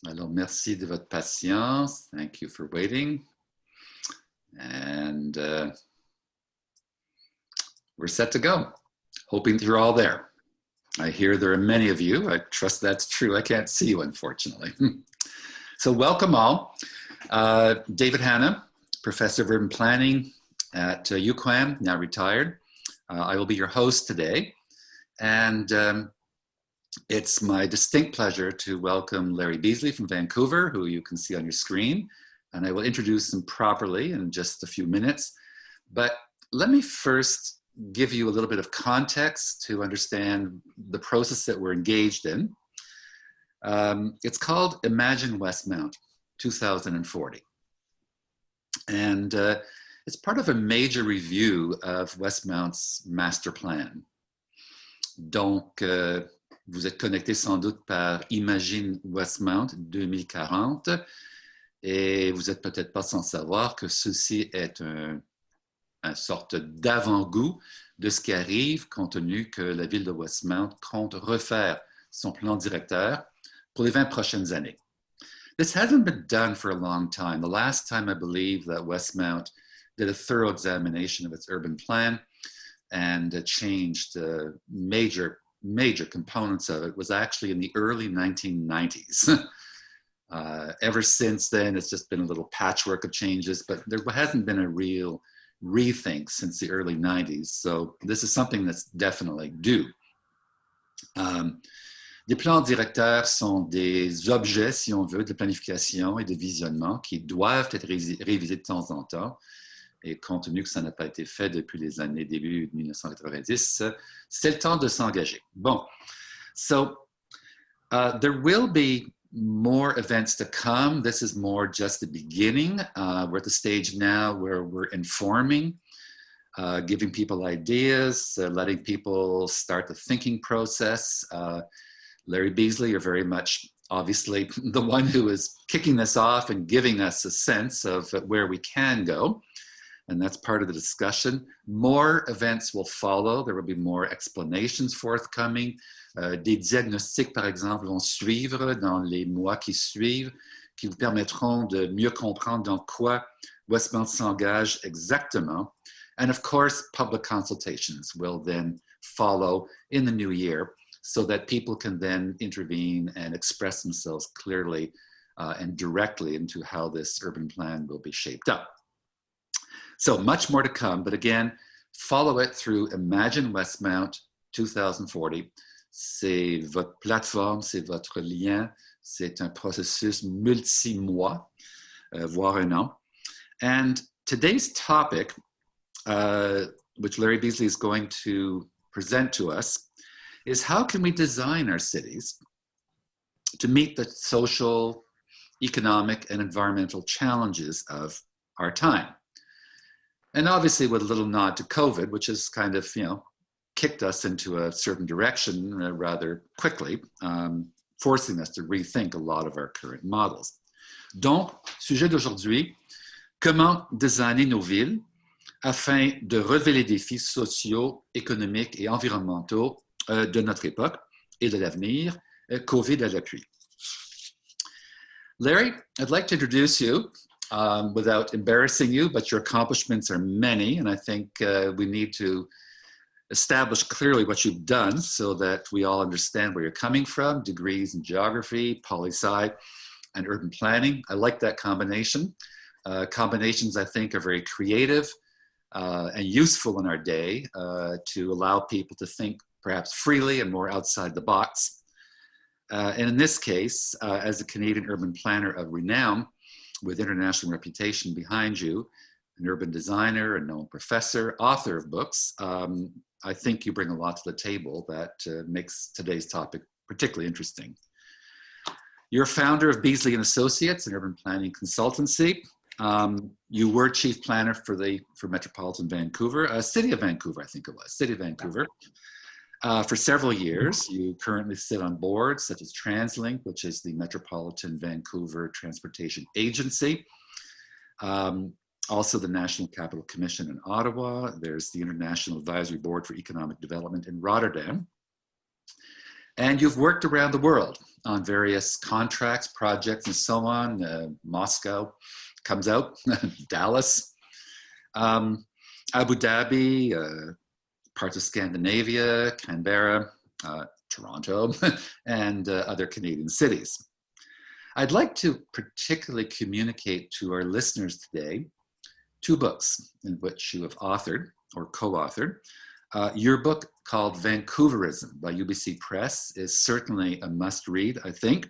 Alors, merci de votre patience. Thank you for waiting. And we're set to go. Hoping that you're all there. I hear there are many of you. I trust that's true. I can't see you, unfortunately. So welcome all. David Hanna, Professor of Urban Planning at UQAM, now retired. I will be your host today. And it's my distinct pleasure to welcome Larry Beasley from Vancouver, who you can see on your screen. And I will introduce him properly in just a few minutes. But let me first give you a little bit of context to understand the process that we're engaged in. It's called Imagine Westmount 2040. And it's part of a major review of Westmount's master plan. Donc, vous êtes connecté sans doute par Imagine Westmount 2040 et vous n'êtes peut-être pas sans savoir que ceci est une sorte d'avant-goût de ce qui arrive compte tenu que la ville de Westmount compte refaire son plan directeur pour les 20 prochaines années. This hasn't been done for a long time. The last time I believe that Westmount did a thorough examination of its urban plan and changed major components of it was actually in the early 1990s. Ever since then, it's just been a little patchwork of changes, but there hasn't been a real rethink since the early 90s. So this is something that's definitely due. Les plans directeurs sont des objets, si on veut, de planification et de visionnement qui doivent être révisés de temps en temps. Et compte tenu que ça n'a pas été fait depuis les années début 1990, c'est le temps de s'engager. Bon, so there will be more events to come. This is more just the beginning. We're at the stage now where we're informing, giving people ideas, letting people start the thinking process. Larry Beasley, you're very much obviously the one who is kicking this off and giving us a sense of where we can go. And that's part of the discussion. More events will follow. There will be more explanations forthcoming. Des diagnostics, par exemple, vont suivre dans les mois qui suivent, qui vous permettront de mieux comprendre dans quoi Westmount s'engage exactement. And of course, public consultations will then follow in the new year so that people can then intervene and express themselves clearly and directly into how this urban plan will be shaped up. So much more to come, but again, follow it through Imagine Westmount 2040. C'est votre plateforme, c'est votre lien, c'est un processus multi-mois, voire un an. And today's topic, which Larry Beasley is going to present to us, is how can we design our cities to meet the social, economic, and environmental challenges of our time? And obviously with a little nod to COVID, which has kind of, kicked us into a certain direction rather quickly, forcing us to rethink a lot of our current models. Donc, sujet d'aujourd'hui, comment designer nos villes afin de relever les défis sociaux, économiques et environnementaux de notre époque et de l'avenir, COVID à l'appui. Larry, I'd like to introduce you without embarrassing you, but your accomplishments are many, and I think we need to establish clearly what you've done so that we all understand where you're coming from, degrees in geography, poli-sci, and urban planning. I like that combination. Combinations, I think, are very creative and useful in our day to allow people to think perhaps freely and more outside the box. And in this case, as a Canadian urban planner of renown, with international reputation behind you, an urban designer, a known professor, author of books, I think you bring a lot to the table that makes today's topic particularly interesting. You're founder of Beasley & Associates, an urban planning consultancy. You were chief planner for Metropolitan Vancouver, City of Vancouver, I think it was, City of Vancouver. For several years, you currently sit on boards such as TransLink, which is the Metropolitan Vancouver Transportation Agency. Also the National Capital Commission in Ottawa. There's the International Advisory Board for Economic Development in Rotterdam. And you've worked around the world on various contracts, projects, and so on. Moscow comes out, Dallas, Abu Dhabi, parts of Scandinavia, Canberra, Toronto, and other Canadian cities. I'd like to particularly communicate to our listeners today 2 books in which you have authored or co-authored. Your book called Vancouverism by UBC Press is certainly a must-read, I think.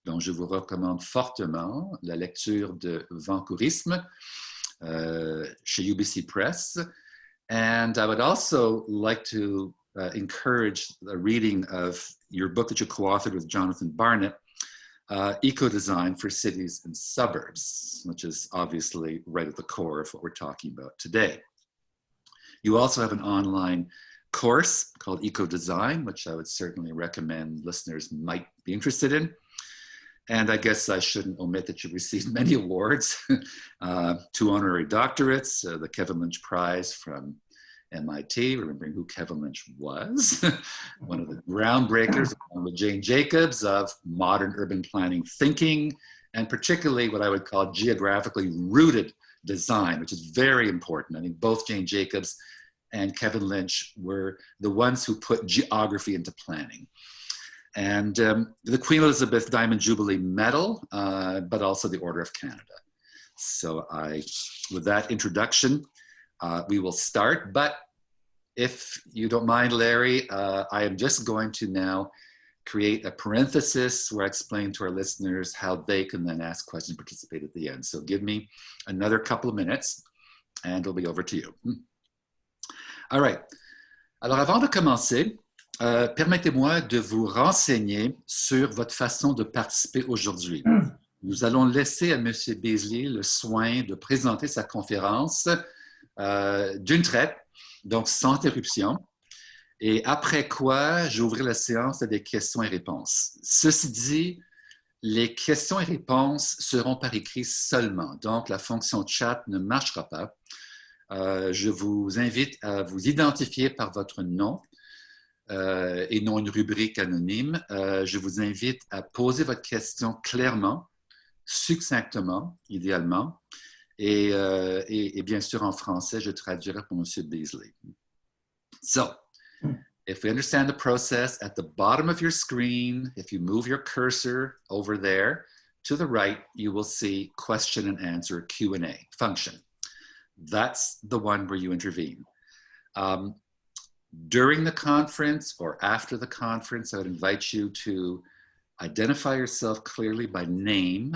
Donc, je vous recommande fortement la lecture de Vancouverisme chez UBC Press. And I would also like to encourage the reading of your book that you co-authored with Jonathan Barnett, Eco-Design for Cities and Suburbs, which is obviously right at the core of what we're talking about today. You also have an online course called Eco-Design, which I would certainly recommend listeners might be interested in. And I guess I shouldn't omit that you've received many awards, 2 honorary doctorates, the Kevin Lynch Prize from MIT, remembering who Kevin Lynch was, one of the groundbreakers, along with Jane Jacobs, of modern urban planning thinking, and particularly what I would call geographically rooted design, which is very important. I think both Jane Jacobs and Kevin Lynch were the ones who put geography into planning. And the Queen Elizabeth Diamond Jubilee Medal, but also the Order of Canada. So with that introduction, we will start. But if you don't mind, Larry, I am just going to now create a parenthesis where I explain to our listeners how they can then ask questions and participate at the end. So give me another couple of minutes and it'll be over to you. All right. Alors, avant de commencer, permettez-moi de vous renseigner sur votre façon de participer aujourd'hui. Nous allons laisser à M. Beasley le soin de présenter sa conférence d'une traite, donc sans interruption. Et après quoi, j'ouvrirai la séance à des questions et réponses. Ceci dit, les questions et réponses seront par écrit seulement. Donc, la fonction chat ne marchera pas. Je vous invite à vous identifier par votre nom et non une rubrique anonyme. Je vous invite à poser votre question clairement, succinctement, idéalement. Et bien sûr, en français, je traduirai pour M. Beasley. So, if we understand the process, at the bottom of your screen, if you move your cursor over there to the right, you will see question and answer Q&A function. That's the one where you intervene. During the conference or after the conference, I would invite you to identify yourself clearly by name.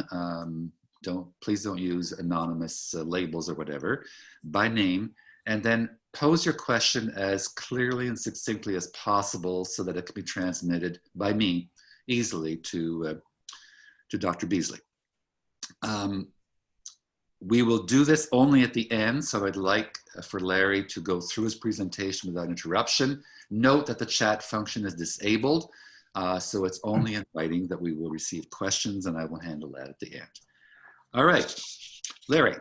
Please don't use anonymous labels or whatever, by name, and then pose your question as clearly and succinctly as possible so that it can be transmitted by me easily to Dr. Beasley. We will do this only at the end, so I'd like for Larry to go through his presentation without interruption. Note that the chat function is disabled, so it's only in writing that we will receive questions, and I will handle that at the end. All right, Larry,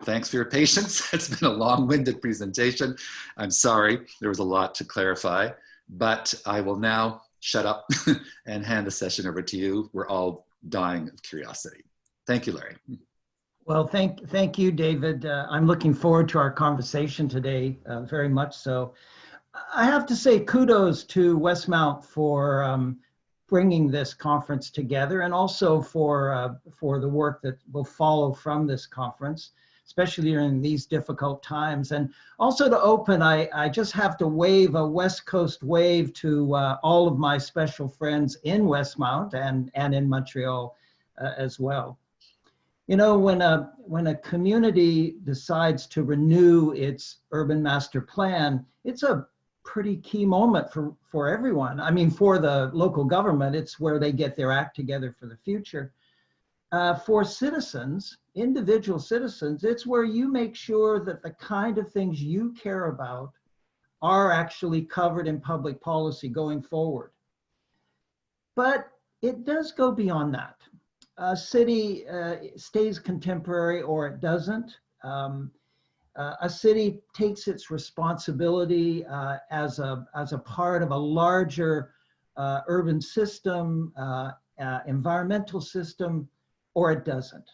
thanks for your patience. It's been a long-winded presentation. I'm sorry, there was a lot to clarify, but I will now shut up and hand the session over to you. We're all dying of curiosity. Thank you, Larry. Well, thank you, David. I'm looking forward to our conversation today, very much so. I have to say kudos to Westmount for bringing this conference together, and also for the work that will follow from this conference, especially during these difficult times. And also to open, I just have to wave a West Coast wave to all of my special friends in Westmount and in Montreal as well. You know, when a community decides to renew its urban master plan, it's a pretty key moment for everyone. I mean, for the local government, it's where they get their act together for the future. For citizens, individual citizens, it's where you make sure that the kind of things you care about are actually covered in public policy going forward. But it does go beyond that. A city stays contemporary or it doesn't. A city takes its responsibility as a part of a larger urban system, environmental system, or it doesn't.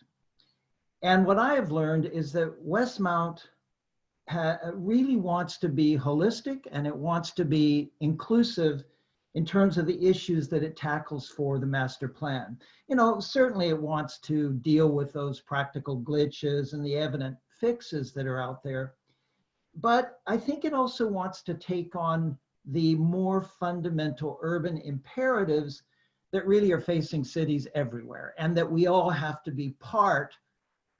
And what I have learned is that Westmount really wants to be holistic, and it wants to be inclusive in terms of the issues that it tackles for the master plan. You know, certainly it wants to deal with those practical glitches and the evident fixes that are out there. But I think it also wants to take on the more fundamental urban imperatives that really are facing cities everywhere, and that we all have to be part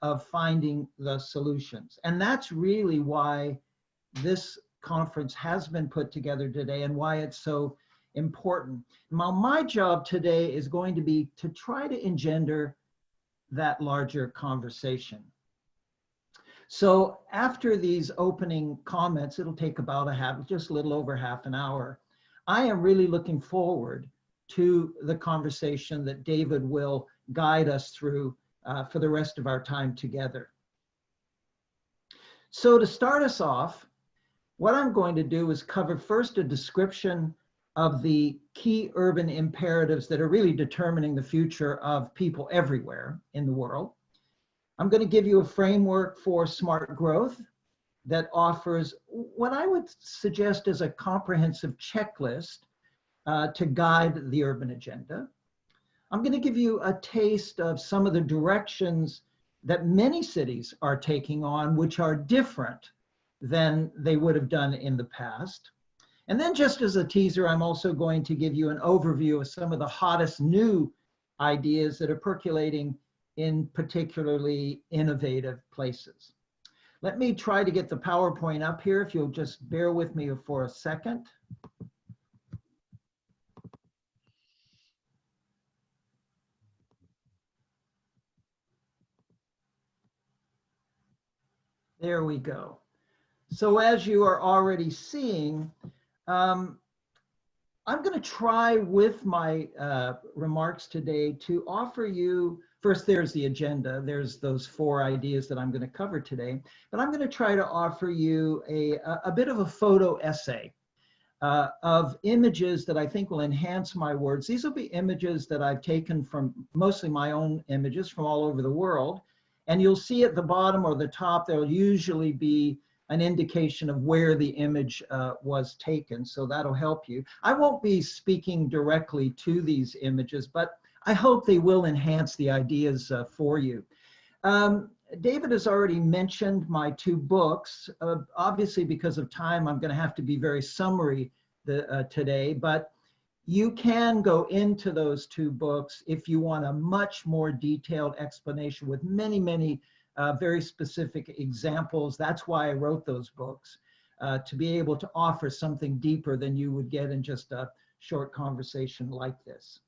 of finding the solutions. And that's really why this conference has been put together today and why it's so important. Now, my job today is going to be to try to engender that larger conversation. So after these opening comments, it'll take about just a little over half an hour. I am really looking forward to the conversation that David will guide us through for the rest of our time together. So to start us off, what I'm going to do is cover first a description of the key urban imperatives that are really determining the future of people everywhere in the world. I'm going to give you a framework for smart growth that offers what I would suggest is a comprehensive checklist to guide the urban agenda. I'm going to give you a taste of some of the directions that many cities are taking on, which are different than they would have done in the past. And then just as a teaser, I'm also going to give you an overview of some of the hottest new ideas that are percolating in particularly innovative places. Let me try to get the PowerPoint up here, if you'll just bear with me for a second. There we go. So as you are already seeing, I'm going to try with my remarks today to offer you, first there's the agenda, there's those 4 ideas that I'm going to cover today, but I'm going to try to offer you a bit of a photo essay of images that I think will enhance my words. These will be images that I've taken from mostly my own images from all over the world. And you'll see at the bottom or the top, there'll usually be an indication of where the image was taken. So that'll help you. I won't be speaking directly to these images, but I hope they will enhance the ideas for you. David has already mentioned my 2 books. Obviously, because of time, I'm going to have to be very summary today, but you can go into those 2 books if you want a much more detailed explanation with many, many very specific examples. That's why I wrote those books, to be able to offer something deeper than you would get in just a short conversation like this.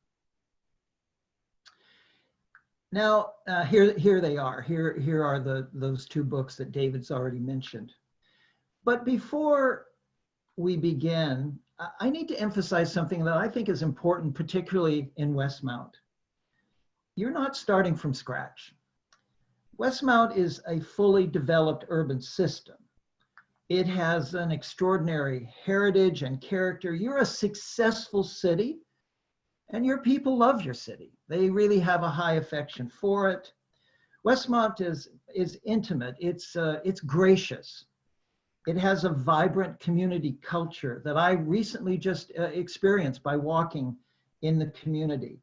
Now, here they are. Here are those 2 books that David's already mentioned. But before we begin, I need to emphasize something that I think is important, particularly in Westmount. You're not starting from scratch. Westmount is a fully developed urban system. It has an extraordinary heritage and character. You're a successful city, and your people love your city. They really have a high affection for it. Westmount is intimate. It's gracious. It has a vibrant community culture that I recently just experienced by walking in the community.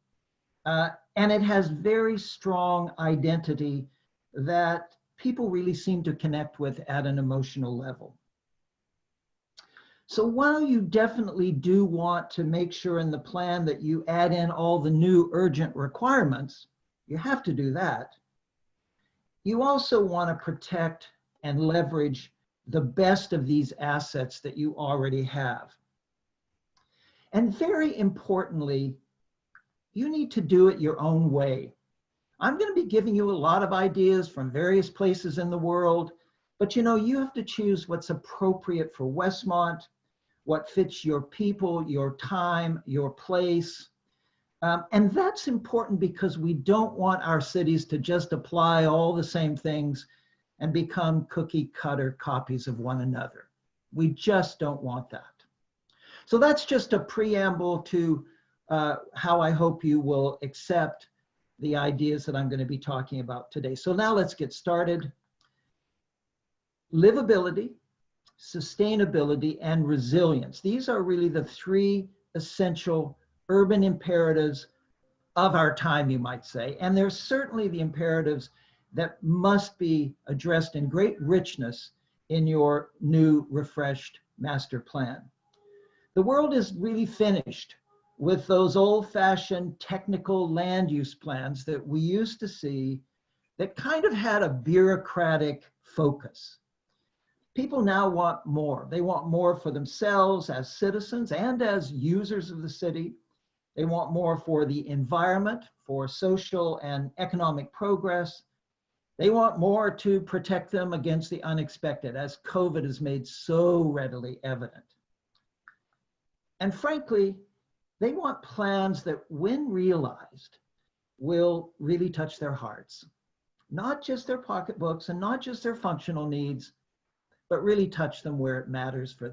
And it has very strong identity that people really seem to connect with at an emotional level. So while you definitely do want to make sure in the plan that you add in all the new urgent requirements, you have to do that. You also want to protect and leverage the best of these assets that you already have. And very importantly, you need to do it your own way. I'm going to be giving you a lot of ideas from various places in the world, but you know, you have to choose what's appropriate for Westmont, what fits your people, your time, your place. And that's important because we don't want our cities to just apply all the same things and become cookie cutter copies of one another. We just don't want that. So that's just a preamble to how I hope you will accept the ideas that I'm going to be talking about today. So now let's get started. Livability, sustainability, and resilience. These are really the three essential urban imperatives of our time, you might say. And they're certainly the imperatives that must be addressed in great richness in your new, refreshed master plan. The world is really finished with those old-fashioned technical land use plans that we used to see that kind of had a bureaucratic focus. People now want more. They want more for themselves as citizens and as users of the city. They want more for the environment, for social and economic progress. They want more to protect them against the unexpected, as COVID has made so readily evident. And frankly, they want plans that, when realized, will really touch their hearts. Not just their pocketbooks and not just their functional needs, but really touch them where it matters for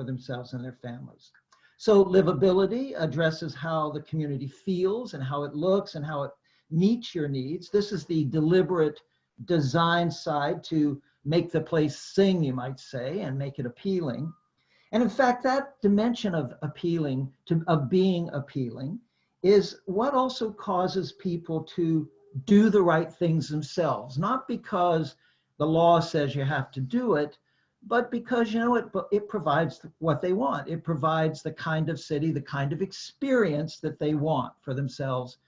themselves and their families. So livability addresses how the community feels and how it looks and how it meets your needs. This is the deliberate design side to make the place sing, you might say, and make it appealing. And in fact, that dimension of appealing, of being appealing, is what also causes people to do the right things themselves, not because the law says you have to do it, but because, you know, it provides what they want. It provides the kind of city, the kind of experience that they want for themselves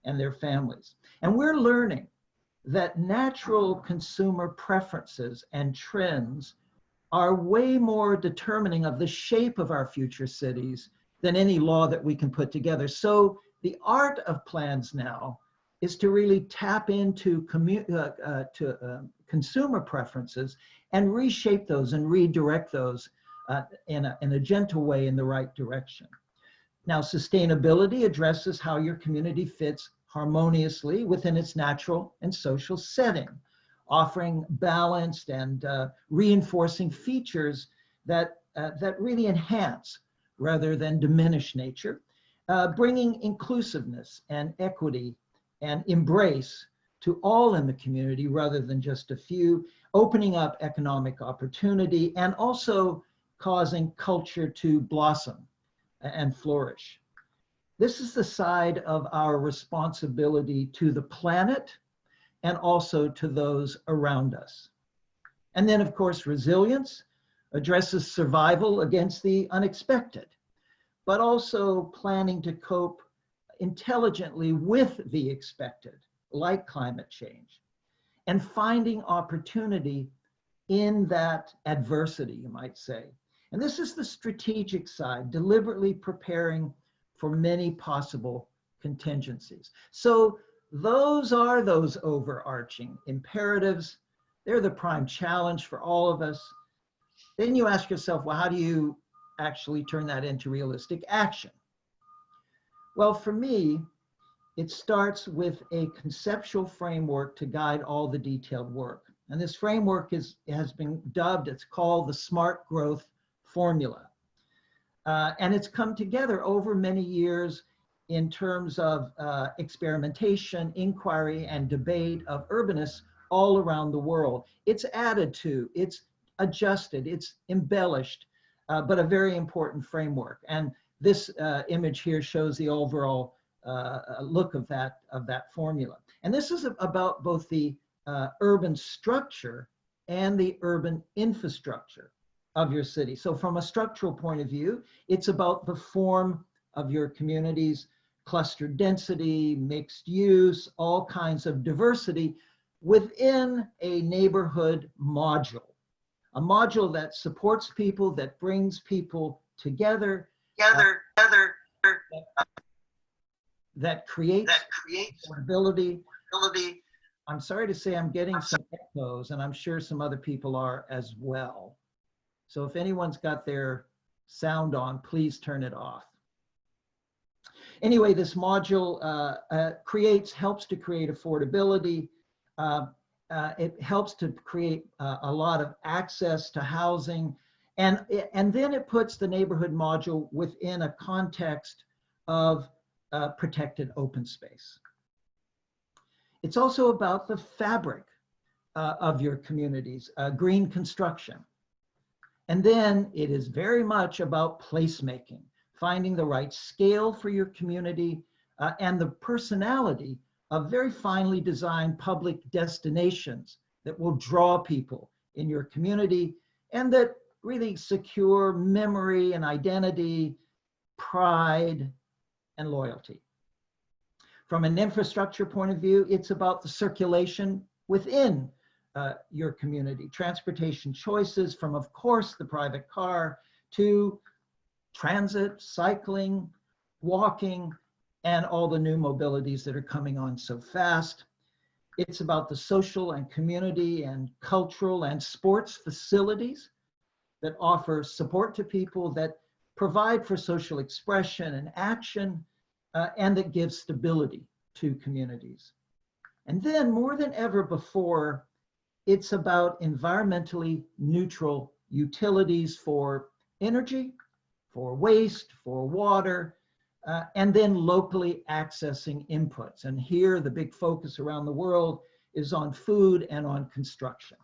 and their families. And we're learning that natural consumer preferences and trends are way more determining of the shape of our future cities than any law that we can put together. So the art of plans now is to really tap into consumer preferences and reshape those and redirect those in a gentle way in the right direction. Now, sustainability addresses how your community fits harmoniously within its natural and social setting, offering balanced and reinforcing features that really enhance rather than diminish nature, bringing inclusiveness and equity and embrace to all in the community rather than just a few, opening up economic opportunity and also causing culture to blossom and flourish. This is the side of our responsibility to the planet and also to those around us. And then, of course, resilience addresses survival against the unexpected, but also planning to cope intelligently with the expected, like climate change, and finding opportunity in that adversity, you might say. And this is the strategic side, deliberately preparing for many possible contingencies. So those are those overarching imperatives. They're the prime challenge for all of us. Then you ask yourself, well, how do you actually turn that into realistic action? Well, for me, it starts with a conceptual framework to guide all the detailed work. And this framework has been dubbed, it's called the Smart Growth Formula. And it's come together over many years in terms of experimentation, inquiry, and debate of urbanists all around the world. It's added to, it's adjusted, it's embellished, but a very important framework. And this image here shows the overall look of that formula. And this is about both the urban structure and the urban infrastructure of your city. So from a structural point of view, it's about the form of your communities, clustered density, mixed use, all kinds of diversity within a neighborhood module. A module that supports people, that brings people together, that creates affordability. I'm sorry to say I'm getting some echoes, and I'm sure some other people are as well. So if anyone's got their sound on, please turn it off. Anyway, this module helps to create affordability. It helps to create a lot of access to housing. And then it puts the neighborhood module within a context of protected open space. It's also about the fabric of your communities, green construction. And then it is very much about placemaking, finding the right scale for your community and the personality of very finely designed public destinations that will draw people in your community and that really secure memory and identity, pride, and loyalty. From an infrastructure point of view, it's about the circulation within your community, transportation choices from, of course, the private car to transit, cycling, walking, and all the new mobilities that are coming on so fast. It's about the social and community and cultural and sports facilities that offer support to people, that provide for social expression and action, and that give stability to communities. And then more than ever before, it's about environmentally neutral utilities for energy, for waste, for water, and then locally accessing inputs. And here the big focus around the world is on food and on construction.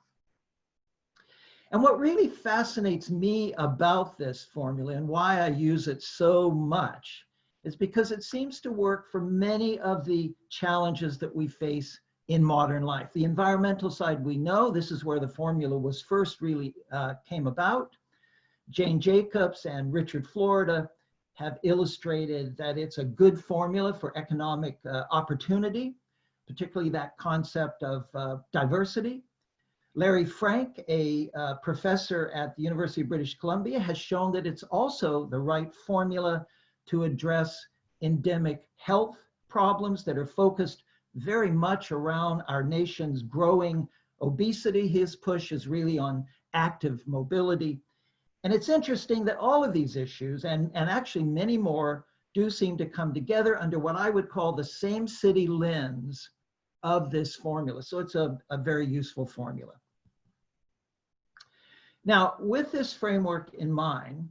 And what really fascinates me about this formula and why I use it so much is because it seems to work for many of the challenges that we face in modern life. The environmental side, we know this is where the formula was first really came about. Jane Jacobs and Richard Florida have illustrated that it's a good formula for economic opportunity, particularly that concept of diversity. Larry Frank, a professor at the University of British Columbia, has shown that it's also the right formula to address endemic health problems that are focused very much around our nation's growing obesity. His push is really on active mobility. And it's interesting that all of these issues, and actually many more, do seem to come together under what I would call the same city lens of this formula. So it's a very useful formula. Now, with this framework in mind,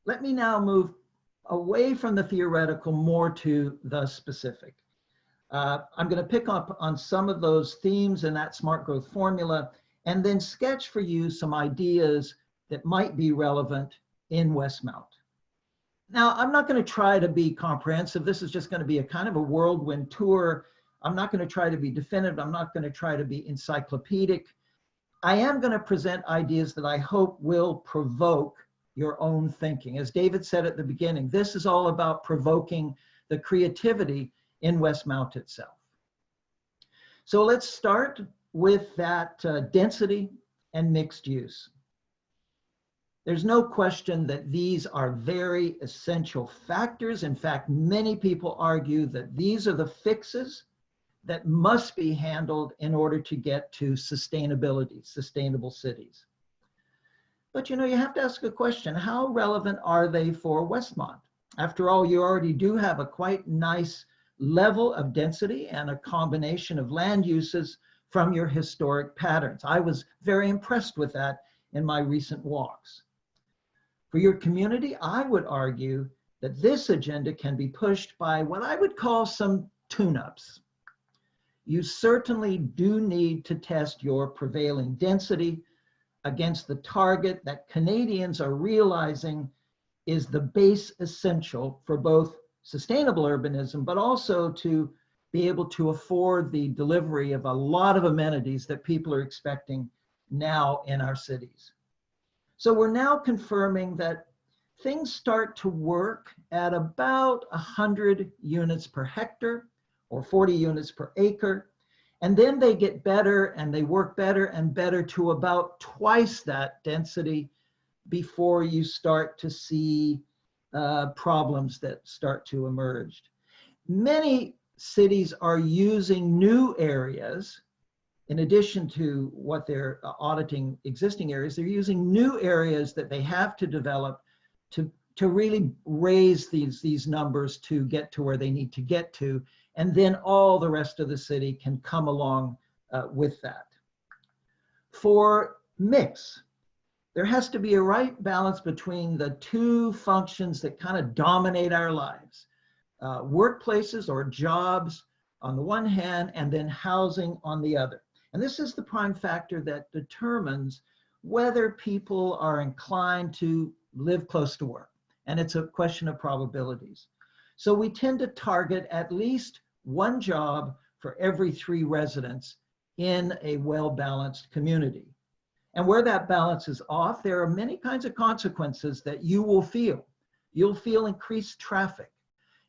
let me now move away from the theoretical more to the specific. I'm going to pick up on some of those themes in that smart growth formula and then sketch for you some ideas that might be relevant in Westmount. Now, I'm not going to try to be comprehensive. This is just going to be a kind of a whirlwind tour. I'm not going to try to be definitive. I'm not going to try to be encyclopedic. I am going to present ideas that I hope will provoke your own thinking. As David said at the beginning, this is all about provoking the creativity in Westmount itself. So let's start with that density and mixed use. There's no question that these are very essential factors. In fact, many people argue that these are the fixes that must be handled in order to get to sustainability, sustainable cities. But you know, you have to ask a question, how relevant are they for Westmont? After all, you already do have a quite nice level of density and a combination of land uses from your historic patterns. I was very impressed with that in my recent walks. For your community, I would argue that this agenda can be pushed by what I would call some tune-ups. You certainly do need to test your prevailing density against the target that Canadians are realizing is the base essential for both sustainable urbanism, but also to be able to afford the delivery of a lot of amenities that people are expecting now in our cities. So we're now confirming that things start to work at about 100 units per hectare or 40 units per acre. And then they get better and they work better and better to about twice that density before you start to see problems that start to emerge. Many cities are using new areas. In addition to what they're auditing existing areas, they're using new areas that they have to develop to really raise these numbers to get to where they need to get to. And then all the rest of the city can come along with that. For mix, there has to be a right balance between the two functions that kind of dominate our lives. workplaces or jobs on the one hand, and then housing on the other. And this is the prime factor that determines whether people are inclined to live close to work. And it's a question of probabilities. So we tend to target at least one job for every 3 residents in a well-balanced community. And where that balance is off, there are many kinds of consequences that you will feel. You'll feel increased traffic.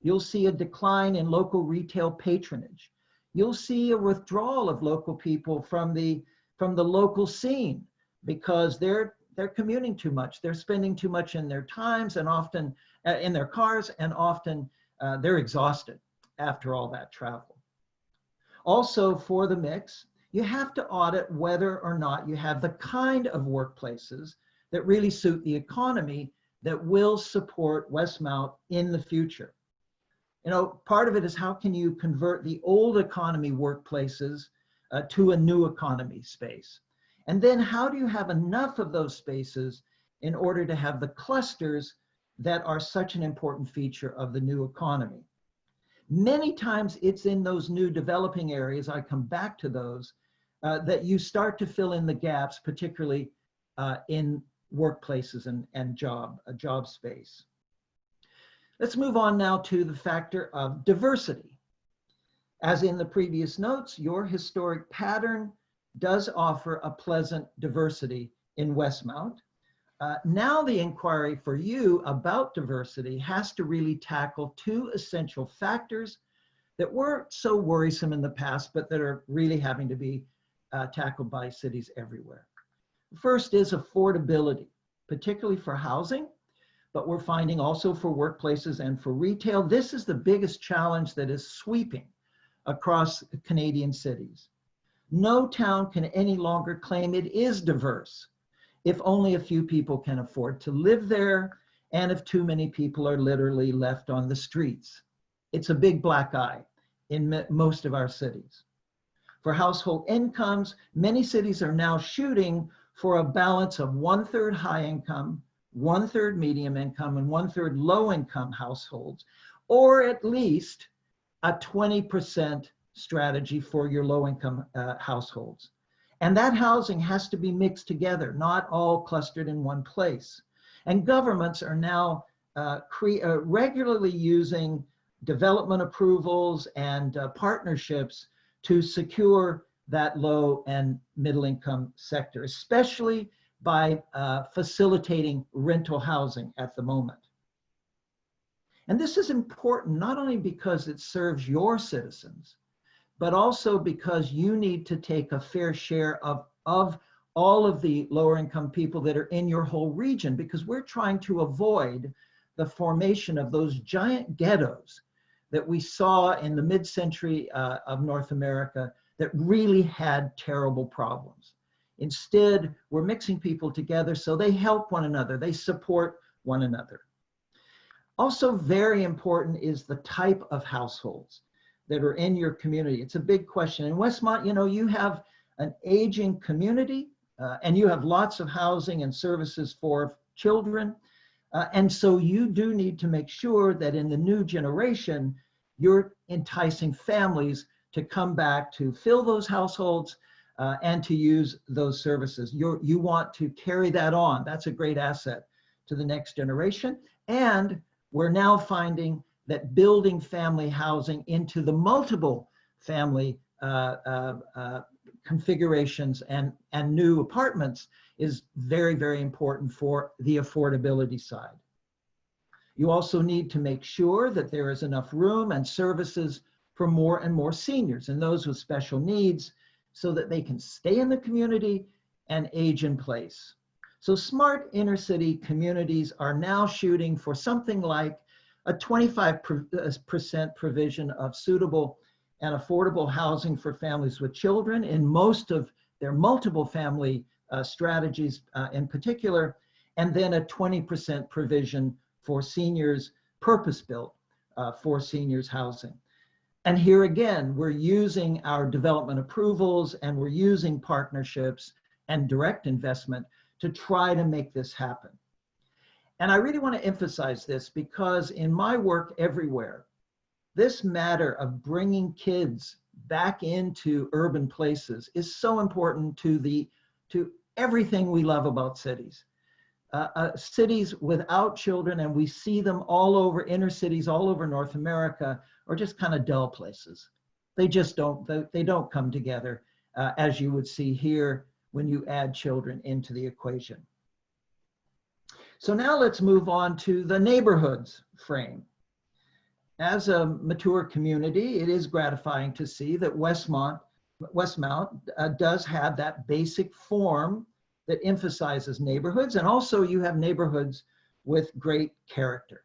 You'll see a decline in local retail patronage. You'll see a withdrawal of local people from the local scene because they're commuting too much. They're spending too much in their times and often in their cars, and often they're exhausted after all that travel. Also, for the mix, you have to audit whether or not you have the kind of workplaces that really suit the economy that will support Westmount in the future. You know, part of it is how can you convert the old economy workplaces to a new economy space? And then how do you have enough of those spaces in order to have the clusters that are such an important feature of the new economy? Many times it's in those new developing areas, I come back to those, that you start to fill in the gaps, particularly in workplaces and job space. Let's move on now to the factor of diversity. As in the previous notes, your historic pattern does offer a pleasant diversity in Westmount. Now the inquiry for you about diversity has to really tackle 2 essential factors that weren't so worrisome in the past, but that are really having to be tackled by cities everywhere. First is affordability, particularly for housing, but we're finding also for workplaces and for retail. This is the biggest challenge that is sweeping across Canadian cities. No town can any longer claim it is diverse if only a few people can afford to live there and if too many people are literally left on the streets. It's a big black eye in most of our cities. For household incomes, many cities are now shooting for a balance of 1/3 high income, 1/3 medium income, and 1/3 low income households, or at least a 20% strategy for your low income households. And that housing has to be mixed together, not all clustered in one place. And governments are now regularly using development approvals and partnerships to secure that low and middle income sector, especially by facilitating rental housing at the moment. And this is important not only because it serves your citizens, but also because you need to take a fair share of all of the lower income people that are in your whole region, because we're trying to avoid the formation of those giant ghettos that we saw in the mid-century of North America that really had terrible problems. Instead, we're mixing people together so they help one another, they support one another. Also very important is the type of households that are in your community. It's a big question. In Westmont, you know, you have an aging community and you have lots of housing and services for children. And so you do need to make sure that in the new generation, you're enticing families to come back to fill those households and to use those services. You want to carry that on. That's a great asset to the next generation. And we're now finding that building family housing into the multiple family configurations and new apartments is very, very important for the affordability side. You also need to make sure that there is enough room and services for more and more seniors and those with special needs so that they can stay in the community and age in place. So smart inner city communities are now shooting for something like a 25% provision of suitable and affordable housing for families with children in most of their multiple family strategies in particular, and then a 20% provision for seniors, purpose-built for seniors housing. And here again, we're using our development approvals and we're using partnerships and direct investment to try to make this happen. And I really want to emphasize this because in my work everywhere, this matter of bringing kids back into urban places is so important to everything we love about cities. Cities without children, and we see them all over, inner cities all over North America, are just kind of dull places. They just they don't come together as you would see here when you add children into the equation. So now let's move on to the neighborhoods frame. As a mature community, it is gratifying to see that Westmount does have that basic form that emphasizes neighborhoods, and also you have neighborhoods with great character.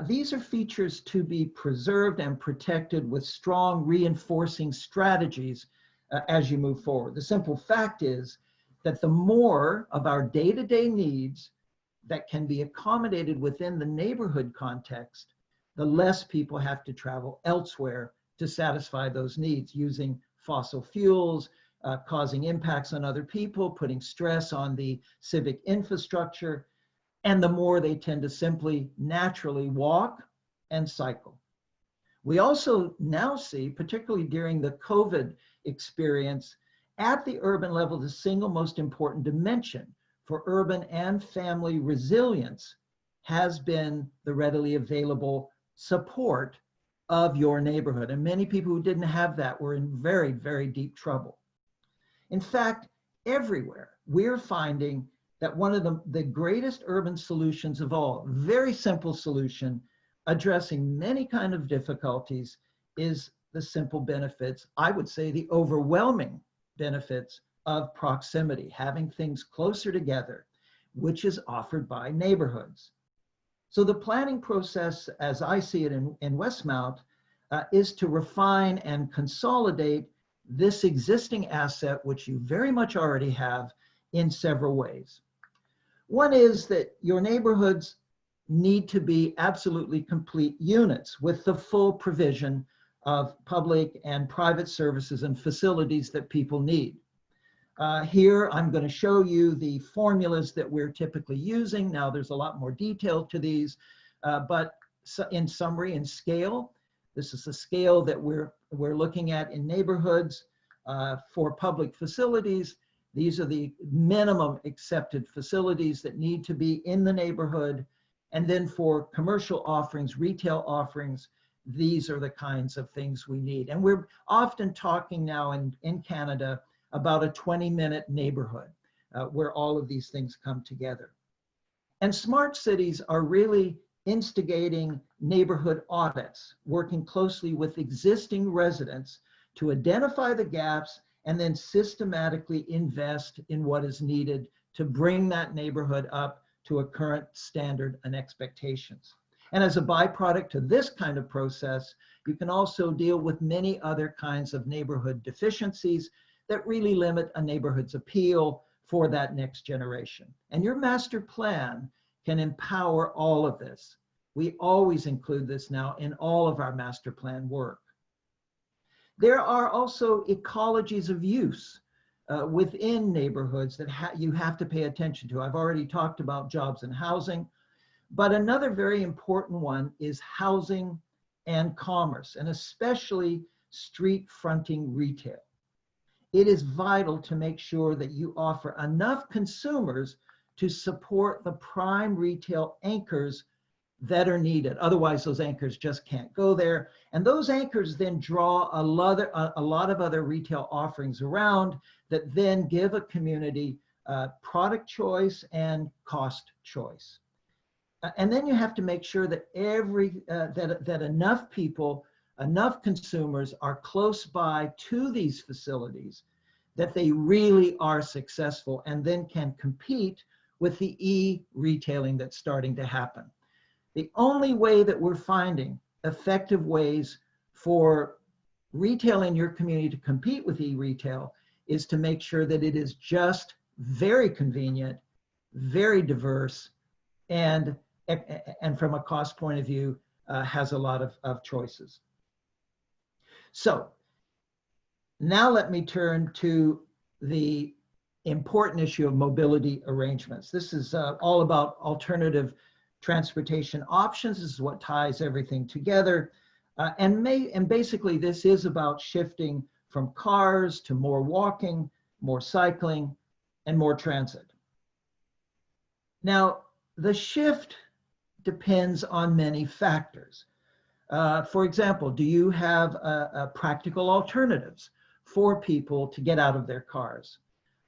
These are features to be preserved and protected with strong reinforcing strategies as you move forward. The simple fact is that the more of our day-to-day needs that can be accommodated within the neighborhood context, the less people have to travel elsewhere to satisfy those needs, using fossil fuels, causing impacts on other people, putting stress on the civic infrastructure, and the more they tend to simply naturally walk and cycle. We also now see, particularly during the COVID experience, at the urban level, the single most important dimension for urban and family resilience has been the readily available support of your neighborhood. And many people who didn't have that were in very, very deep trouble. In fact, everywhere, we're finding that one of the greatest urban solutions of all, very simple solution, addressing many kind of difficulties, is the simple benefits, I would say the overwhelming benefits of proximity, having things closer together, which is offered by neighborhoods. So the planning process, as I see it in Westmount, is to refine and consolidate this existing asset, which you very much already have, in several ways. One is that your neighborhoods need to be absolutely complete units with the full provision of public and private services and facilities that people need. Here, I'm going to show you the formulas that we're typically using. Now, there's a lot more detail to these, but in summary and scale, this is the scale that we're looking at in neighborhoods. For public facilities, these are the minimum accepted facilities that need to be in the neighborhood. And then for commercial offerings, retail offerings, these are the kinds of things we need. And we're often talking now in Canada about a 20-minute neighborhood where all of these things come together. And smart cities are really instigating neighborhood audits, working closely with existing residents to identify the gaps and then systematically invest in what is needed to bring that neighborhood up to a current standard and expectations. And as a byproduct to this kind of process, you can also deal with many other kinds of neighborhood deficiencies that really limit a neighborhood's appeal for that next generation. And your master plan can empower all of this. We always include this now in all of our master plan work. There are also ecologies of use within neighborhoods that you have to pay attention to. I've already talked about jobs and housing, but another very important one is housing and commerce, and especially street fronting retail. It is vital to make sure that you offer enough consumers to support the prime retail anchors that are needed. Otherwise, those anchors just can't go there. And those anchors then draw a lot of other retail offerings around that then give a community product choice and cost choice. And then you have to make sure that that enough people, enough consumers are close by to these facilities that they really are successful and then can compete with the e-retailing that's starting to happen. The only way that we're finding effective ways for retail in your community to compete with e-retail is to make sure that it is just very convenient, very diverse, and from a cost point of view, has a lot of choices. So now let me turn to the important issue of mobility arrangements. This is all about alternative transportation options. This is what ties everything together. And basically this is about shifting from cars to more walking, more cycling, and more transit. Now, the shift depends on many factors. For example, do you have practical alternatives for people to get out of their cars?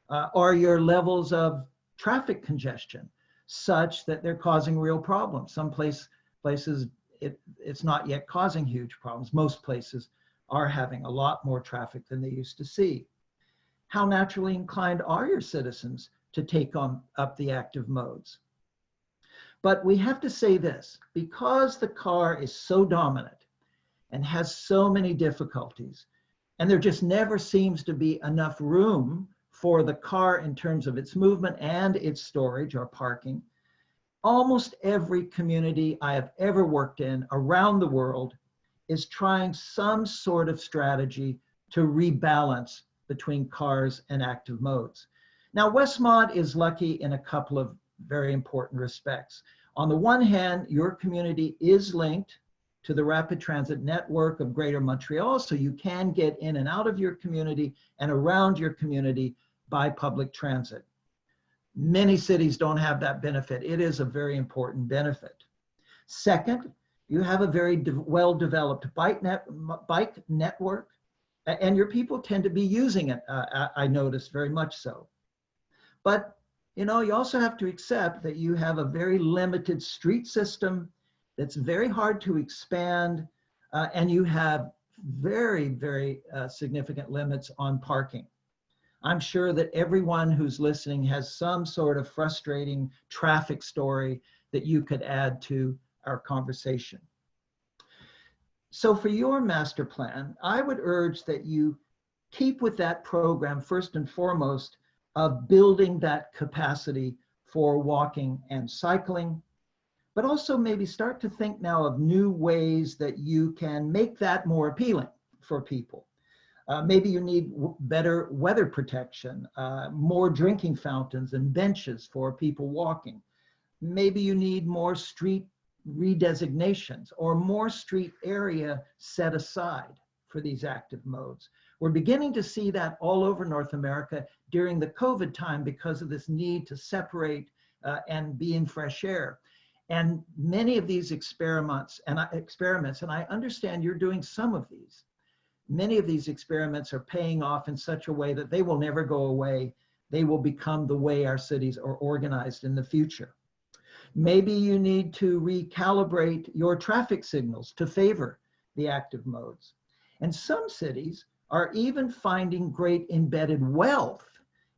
Are your levels of traffic congestion such that they're causing real problems? Some places it's not yet causing huge problems. Most places are having a lot more traffic than they used to see. How naturally inclined are your citizens to take up the active modes? But we have to say this, because the car is so dominant and has so many difficulties, and there just never seems to be enough room for the car in terms of its movement and its storage or parking, almost every community I have ever worked in around the world is trying some sort of strategy to rebalance between cars and active modes. Now, Westmont is lucky in a couple of very important respects. On the one hand, your community is linked to the rapid transit network of Greater Montreal, so you can get in and out of your community and around your community by public transit. Many cities don't have that benefit. It is a very important benefit. Second, you have a very well-developed bike network, and your people tend to be using it, I noticed, very much so. But you also have to accept that you have a very limited street system that's very hard to expand, and you have very, very significant limits on parking. I'm sure that everyone who's listening has some sort of frustrating traffic story that you could add to our conversation. So for your master plan, I would urge that you keep with that program first and foremost of building that capacity for walking and cycling, but also maybe start to think now of new ways that you can make that more appealing for people. Maybe you need better weather protection, more drinking fountains and benches for people walking. Maybe you need more street redesignations or more street area set aside for these active modes. We're beginning to see that all over North America during the COVID time because of this need to separate and be in fresh air. And many of these experiments, and I understand you're doing some of these, many of these experiments are paying off in such a way that they will never go away. They will become the way our cities are organized in the future. Maybe you need to recalibrate your traffic signals to favor the active modes. And some cities are even finding great embedded wealth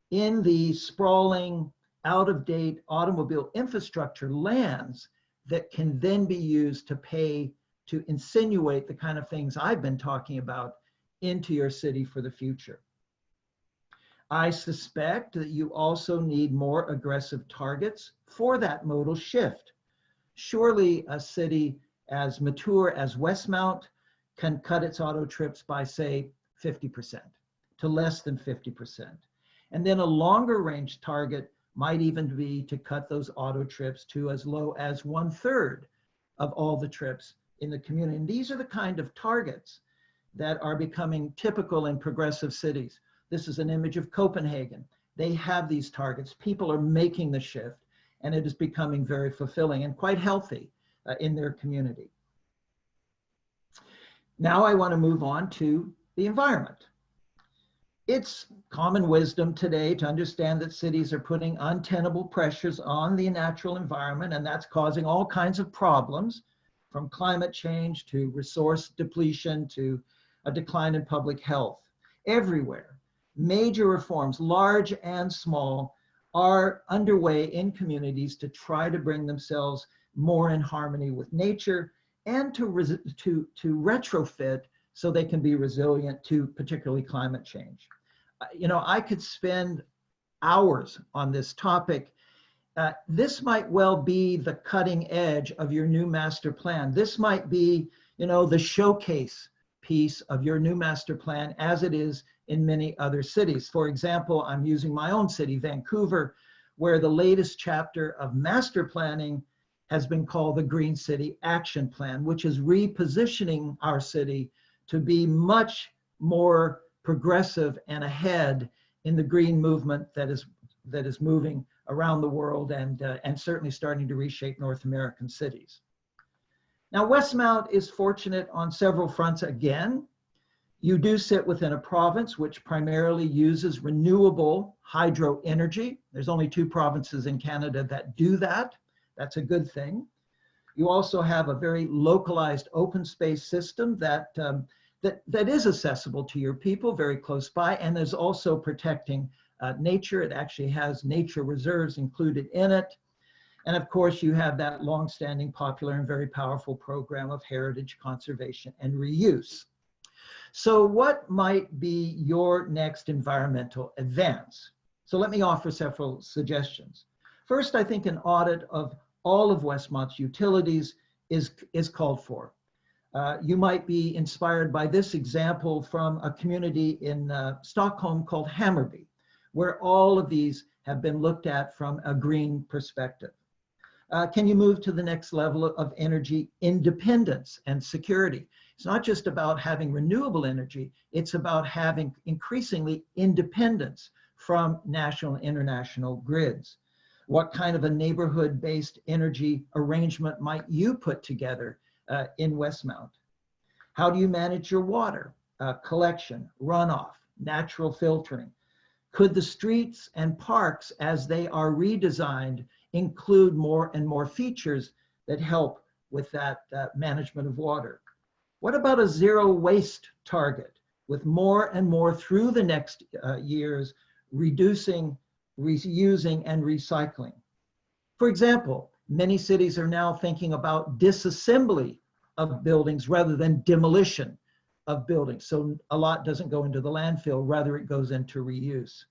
in the sprawling, out-of-date automobile infrastructure lands that can then be used to pay to insinuate the kind of things I've been talking about into your city for the future. I suspect that you also need more aggressive targets for that modal shift. Surely a city as mature as Westmount can cut its auto trips by, say, 50% to less than 50%. And then a longer range target might even be to cut those auto trips to as low as 1/3 of all the trips in the community. And these are the kind of targets that are becoming typical in progressive cities. This is an image of Copenhagen. They have these targets. People are making the shift, and it is becoming very fulfilling and quite healthy in their community. Now I want to move on to the environment. It's common wisdom today to understand that cities are putting untenable pressures on the natural environment, and that's causing all kinds of problems, from climate change to resource depletion to a decline in public health. Everywhere, major reforms, large and small, are underway in communities to try to bring themselves more in harmony with nature and to retrofit so they can be resilient to particularly climate change. I could spend hours on this topic. This might well be the cutting edge of your new master plan. This might be, the showcase piece of your new master plan as it is in many other cities. For example, I'm using my own city, Vancouver, where the latest chapter of master planning has been called the Green City Action Plan, which is repositioning our city to be much more progressive and ahead in the green movement that is moving around the world and certainly starting to reshape North American cities. Now, Westmount is fortunate on several fronts again. You do sit within a province which primarily uses renewable hydro energy. There's only 2 provinces in Canada that do that. That's a good thing. You also have a very localized open space system that is accessible to your people, very close by, and is also protecting nature. It actually has nature reserves included in it. And of course, you have that longstanding, popular, and very powerful program of heritage conservation and reuse. So what might be your next environmental advance? So let me offer several suggestions. First, I think an audit of all of Westmount's utilities is called for. You might be inspired by this example from a community in Stockholm called Hammarby, where all of these have been looked at from a green perspective. Can you move to the next level of energy independence and security? It's not just about having renewable energy, it's about having increasingly independence from national and international grids. What kind of a neighborhood-based energy arrangement might you put together in Westmount? How do you manage your water, collection, runoff, natural filtering? Could the streets and parks, as they are redesigned, include more and more features that help with that management of water? What about a zero waste target with more and more through the next years, reducing, reusing, and recycling? For example, many cities are now thinking about disassembly of buildings rather than demolition of buildings. So a lot doesn't go into the landfill, rather it goes into reuse.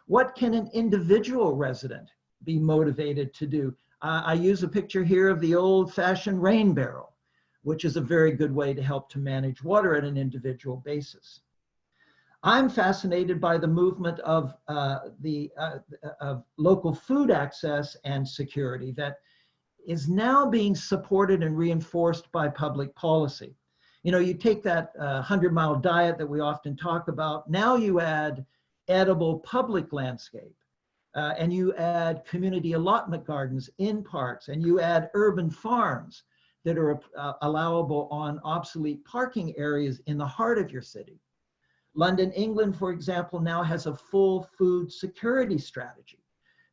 What can an individual resident be motivated to do? I use a picture here of the old-fashioned rain barrel, which is a very good way to help to manage water at an individual basis. I'm fascinated by the movement of local food access and security that is now being supported and reinforced by public policy. You know, you take that 100-mile diet that we often talk about, now you add edible public landscape, and you add community allotment gardens in parks, and you add urban farms that are allowable on obsolete parking areas in the heart of your city. London, England, for example, now has a full food security strategy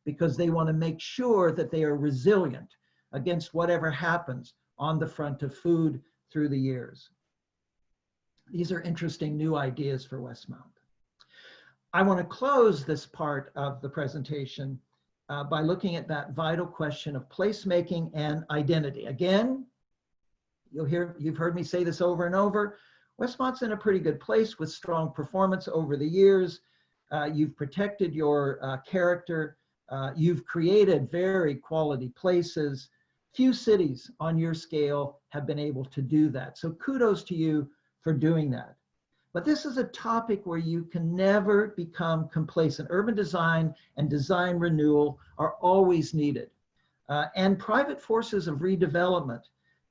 because they want to make sure that they are resilient against whatever happens on the front of food through the years. These are interesting new ideas for Westmount. I want to close this part of the presentation by looking at that vital question of placemaking and identity. Again, you've heard me say this over and over. Westmont's in a pretty good place with strong performance over the years. You've protected your character. You've created very quality places. Few cities on your scale have been able to do that. So kudos to you for doing that. But this is a topic where you can never become complacent. Urban design and design renewal are always needed. And private forces of redevelopment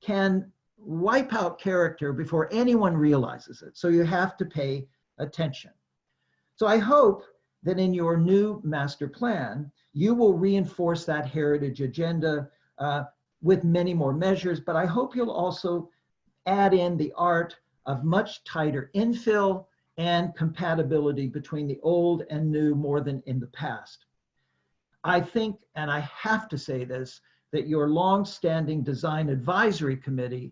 can wipe out character before anyone realizes it. So you have to pay attention. So I hope that in your new master plan, you will reinforce that heritage agenda with many more measures, but I hope you'll also add in the art of much tighter infill and compatibility between the old and new more than in the past. I think, and I have to say this, that your long-standing design advisory committee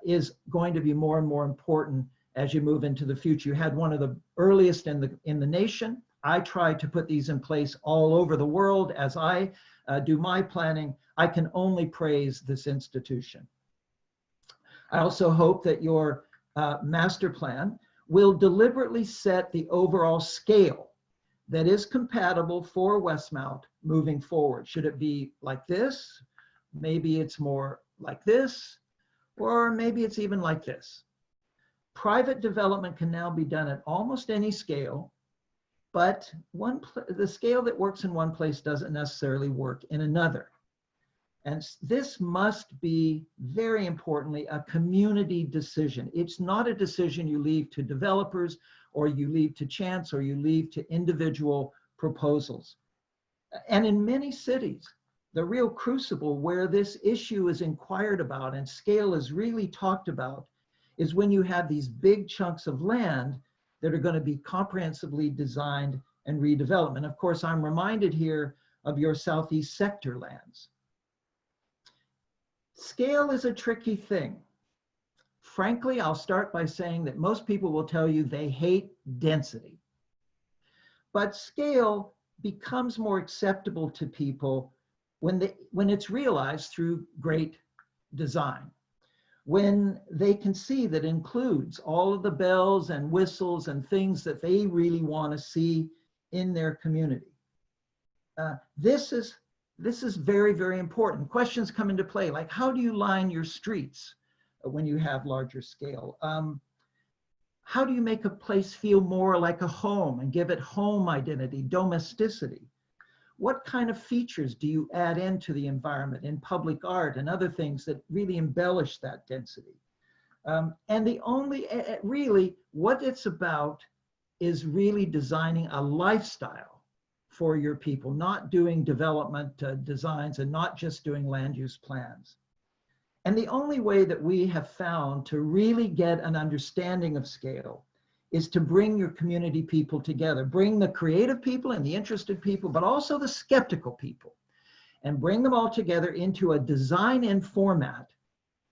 is going to be more and more important as you move into the future. You had one of the earliest in the nation. I try to put these in place all over the world as I do my planning. I can only praise this institution. I also hope that your master plan will deliberately set the overall scale that is compatible for Westmount moving forward. Should it be like this? Maybe it's more like this, or maybe it's even like this. Private development can now be done at almost any scale, but the scale that works in one place doesn't necessarily work in another. And this must be, very importantly, a community decision. It's not a decision you leave to developers, or you leave to chance, or you leave to individual proposals. And in many cities, the real crucible where this issue is inquired about and scale is really talked about is when you have these big chunks of land that are going to be comprehensively designed and redeveloped. And of course, I'm reminded here of your Southeast sector lands. Scale is a tricky thing. Frankly, I'll start by saying that most people will tell you they hate density. But scale becomes more acceptable to people when it's realized through great design. When they can see that includes all of the bells and whistles and things that they really want to see in their community. This is very, very important. Questions come into play, like how do you line your streets when you have larger scale? How do you make a place feel more like a home and give it home identity, domesticity? What kind of features do you add into the environment in public art and other things that really embellish that density? And the only, really, what it's about is really designing a lifestyle for your people, not doing development designs and not just doing land use plans. And the only way that we have found to really get an understanding of scale is to bring your community people together, bring the creative people and the interested people, but also the skeptical people, and bring them all together into a design-in format,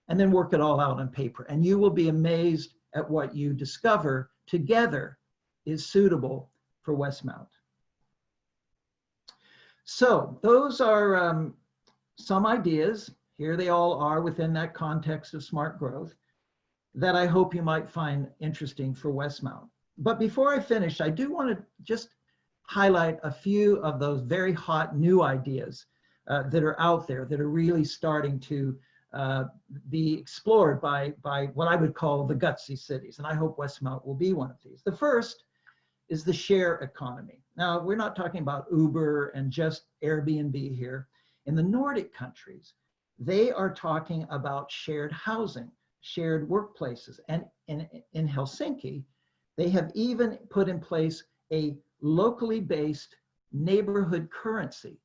and then work it all out on paper. And you will be amazed at what you discover together is suitable for Westmount. So those are some ideas. Here they all are within that context of smart growth that I hope you might find interesting for Westmount. But before I finish, I do want to just highlight a few of those very hot new ideas that are out there that are really starting to be explored by what I would call the gutsy cities. And I hope Westmount will be one of these. The first is the share economy. Now, we're not talking about Uber and just Airbnb here. In the Nordic countries, they are talking about shared housing, shared workplaces. And in Helsinki, they have even put in place a locally based neighborhood currency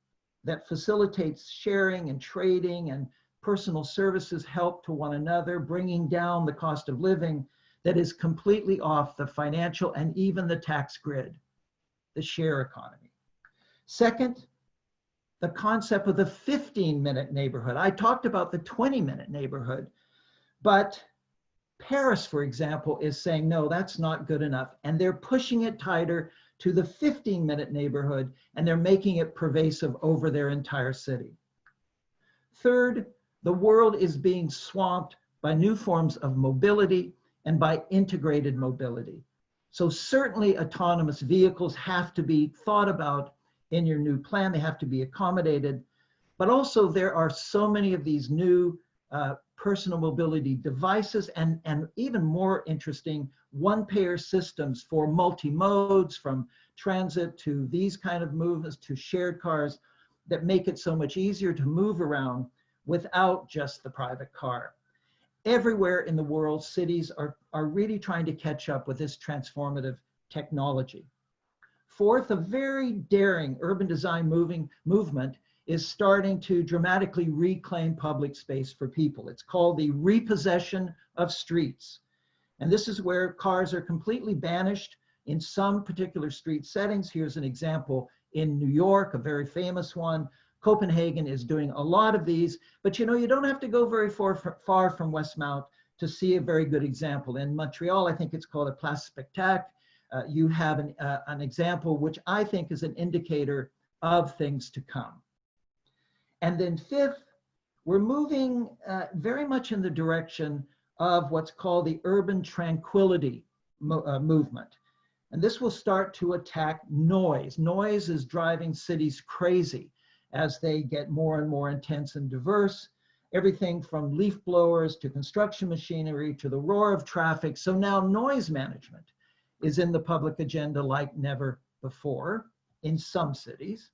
that facilitates sharing and trading and personal services help to one another, bringing down the cost of living that is completely off the financial and even the tax grid, the share economy. Second, the concept of the 15-minute neighborhood. I talked about the 20-minute neighborhood, but Paris, for example, is saying, no, that's not good enough. And they're pushing it tighter to the 15-minute neighborhood, and they're making it pervasive over their entire city. Third, the world is being swamped by new forms of mobility and by integrated mobility. So certainly autonomous vehicles have to be thought about in your new plan. They have to be accommodated, but also there are so many of these new personal mobility devices and even more interesting one-payer systems for multi-modes, from transit to these kind of movements to shared cars, that make it so much easier to move around without just the private car. Everywhere in the world, cities are really trying to catch up with this transformative technology. Fourth, a very daring urban design movement is starting to dramatically reclaim public space for people. It's called the Repossession of Streets. And this is where cars are completely banished in some particular street settings. Here's an example in New York, a very famous one. Copenhagen is doing a lot of these, but you know, you don't have to go very far from Westmount to see a very good example. In Montreal, I think it's called a Place Spectacle. You have an example which I think is an indicator of things to come. And then fifth, we're moving very much in the direction of what's called the urban tranquility movement. And this will start to attack noise. Noise is driving cities crazy as they get more and more intense and diverse. Everything from leaf blowers to construction machinery to the roar of traffic. So now noise management is in the public agenda like never before in some cities.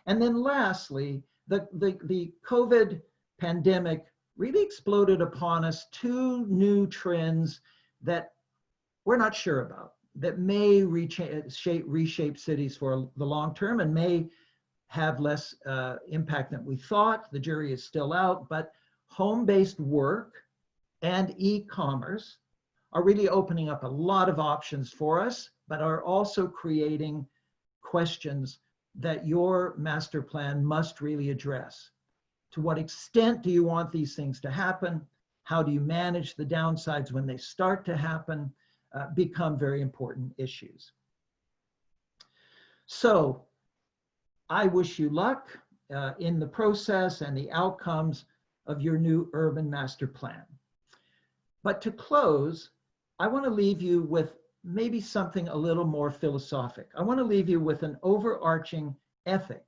And then lastly, the COVID pandemic really exploded upon us two new trends that we're not sure about, that may reshape cities for the long term and may have less impact than we thought. The jury is still out, but home-based work and e-commerce are really opening up a lot of options for us, but are also creating questions that your master plan must really address. To what extent do you want these things to happen? How do you manage the downsides when they start to happen? Become very important issues. So I wish you luck in the process and the outcomes of your new urban master plan. But to close, I want to leave you with maybe something a little more philosophic. I want to leave you with an overarching ethic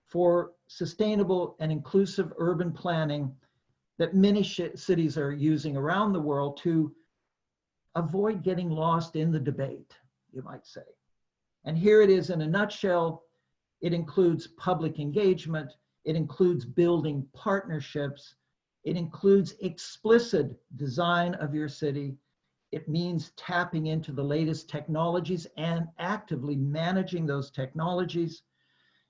for sustainable and inclusive urban planning that many cities are using around the world to avoid getting lost in the debate, you might say. And here it is in a nutshell. It includes public engagement. It includes building partnerships. It includes explicit design of your city. It means tapping into the latest technologies and actively managing those technologies.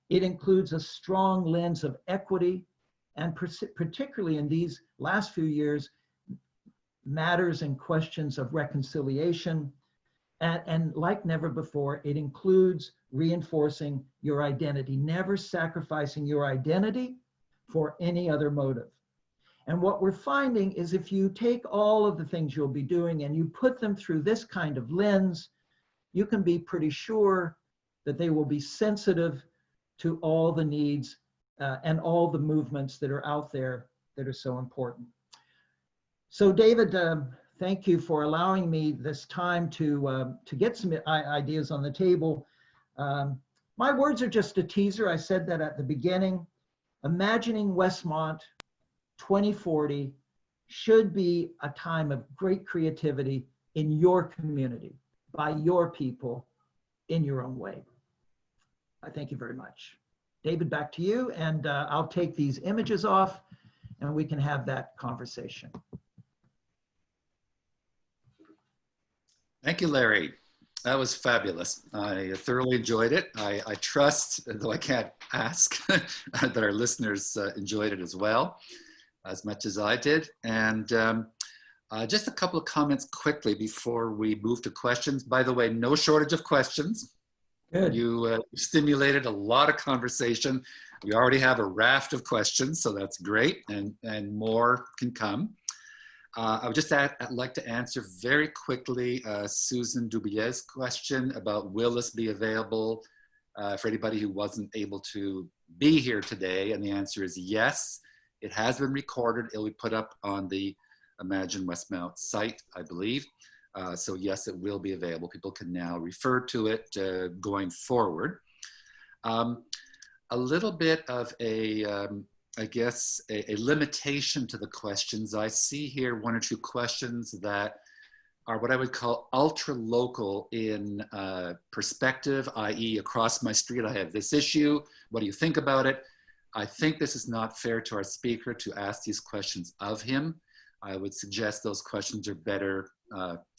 It includes a strong lens of equity, and particularly in these last few years, matters and questions of reconciliation. And like never before, it includes reinforcing your identity, never sacrificing your identity for any other motive. And what we're finding is if you take all of the things you'll be doing and you put them through this kind of lens, you can be pretty sure that they will be sensitive to all the needs and all the movements that are out there that are so important. So David, thank you for allowing me this time to get some ideas on the table. My words are just a teaser. I said that at the beginning. Imagining Westmont 2040 should be a time of great creativity in your community, by your people, in your own way. I thank you very much. David, back to you, and I'll take these images off and we can have that conversation. Thank you, Larry. That was fabulous. I thoroughly enjoyed it. I trust, though I can't ask, that our listeners enjoyed it as well, as much as I did. And just a couple of comments quickly before we move to questions. By the way, no shortage of questions. Good. You stimulated a lot of conversation. We already have a raft of questions, so that's great, and more can come. I would just like to answer very quickly Susan Dubier's question about will this be available for anybody who wasn't able to be here today, and the answer is yes. It has been recorded. It'll be put up on the Imagine Westmount site, I believe. So yes, it will be available. People can now refer to it going forward. A little bit of I guess, a limitation to the questions. I see here one or two questions that are what I would call ultra local in perspective, i.e. across my street, I have this issue. What do you think about it? I think this is not fair to our speaker to ask these questions of him. I would suggest those questions are better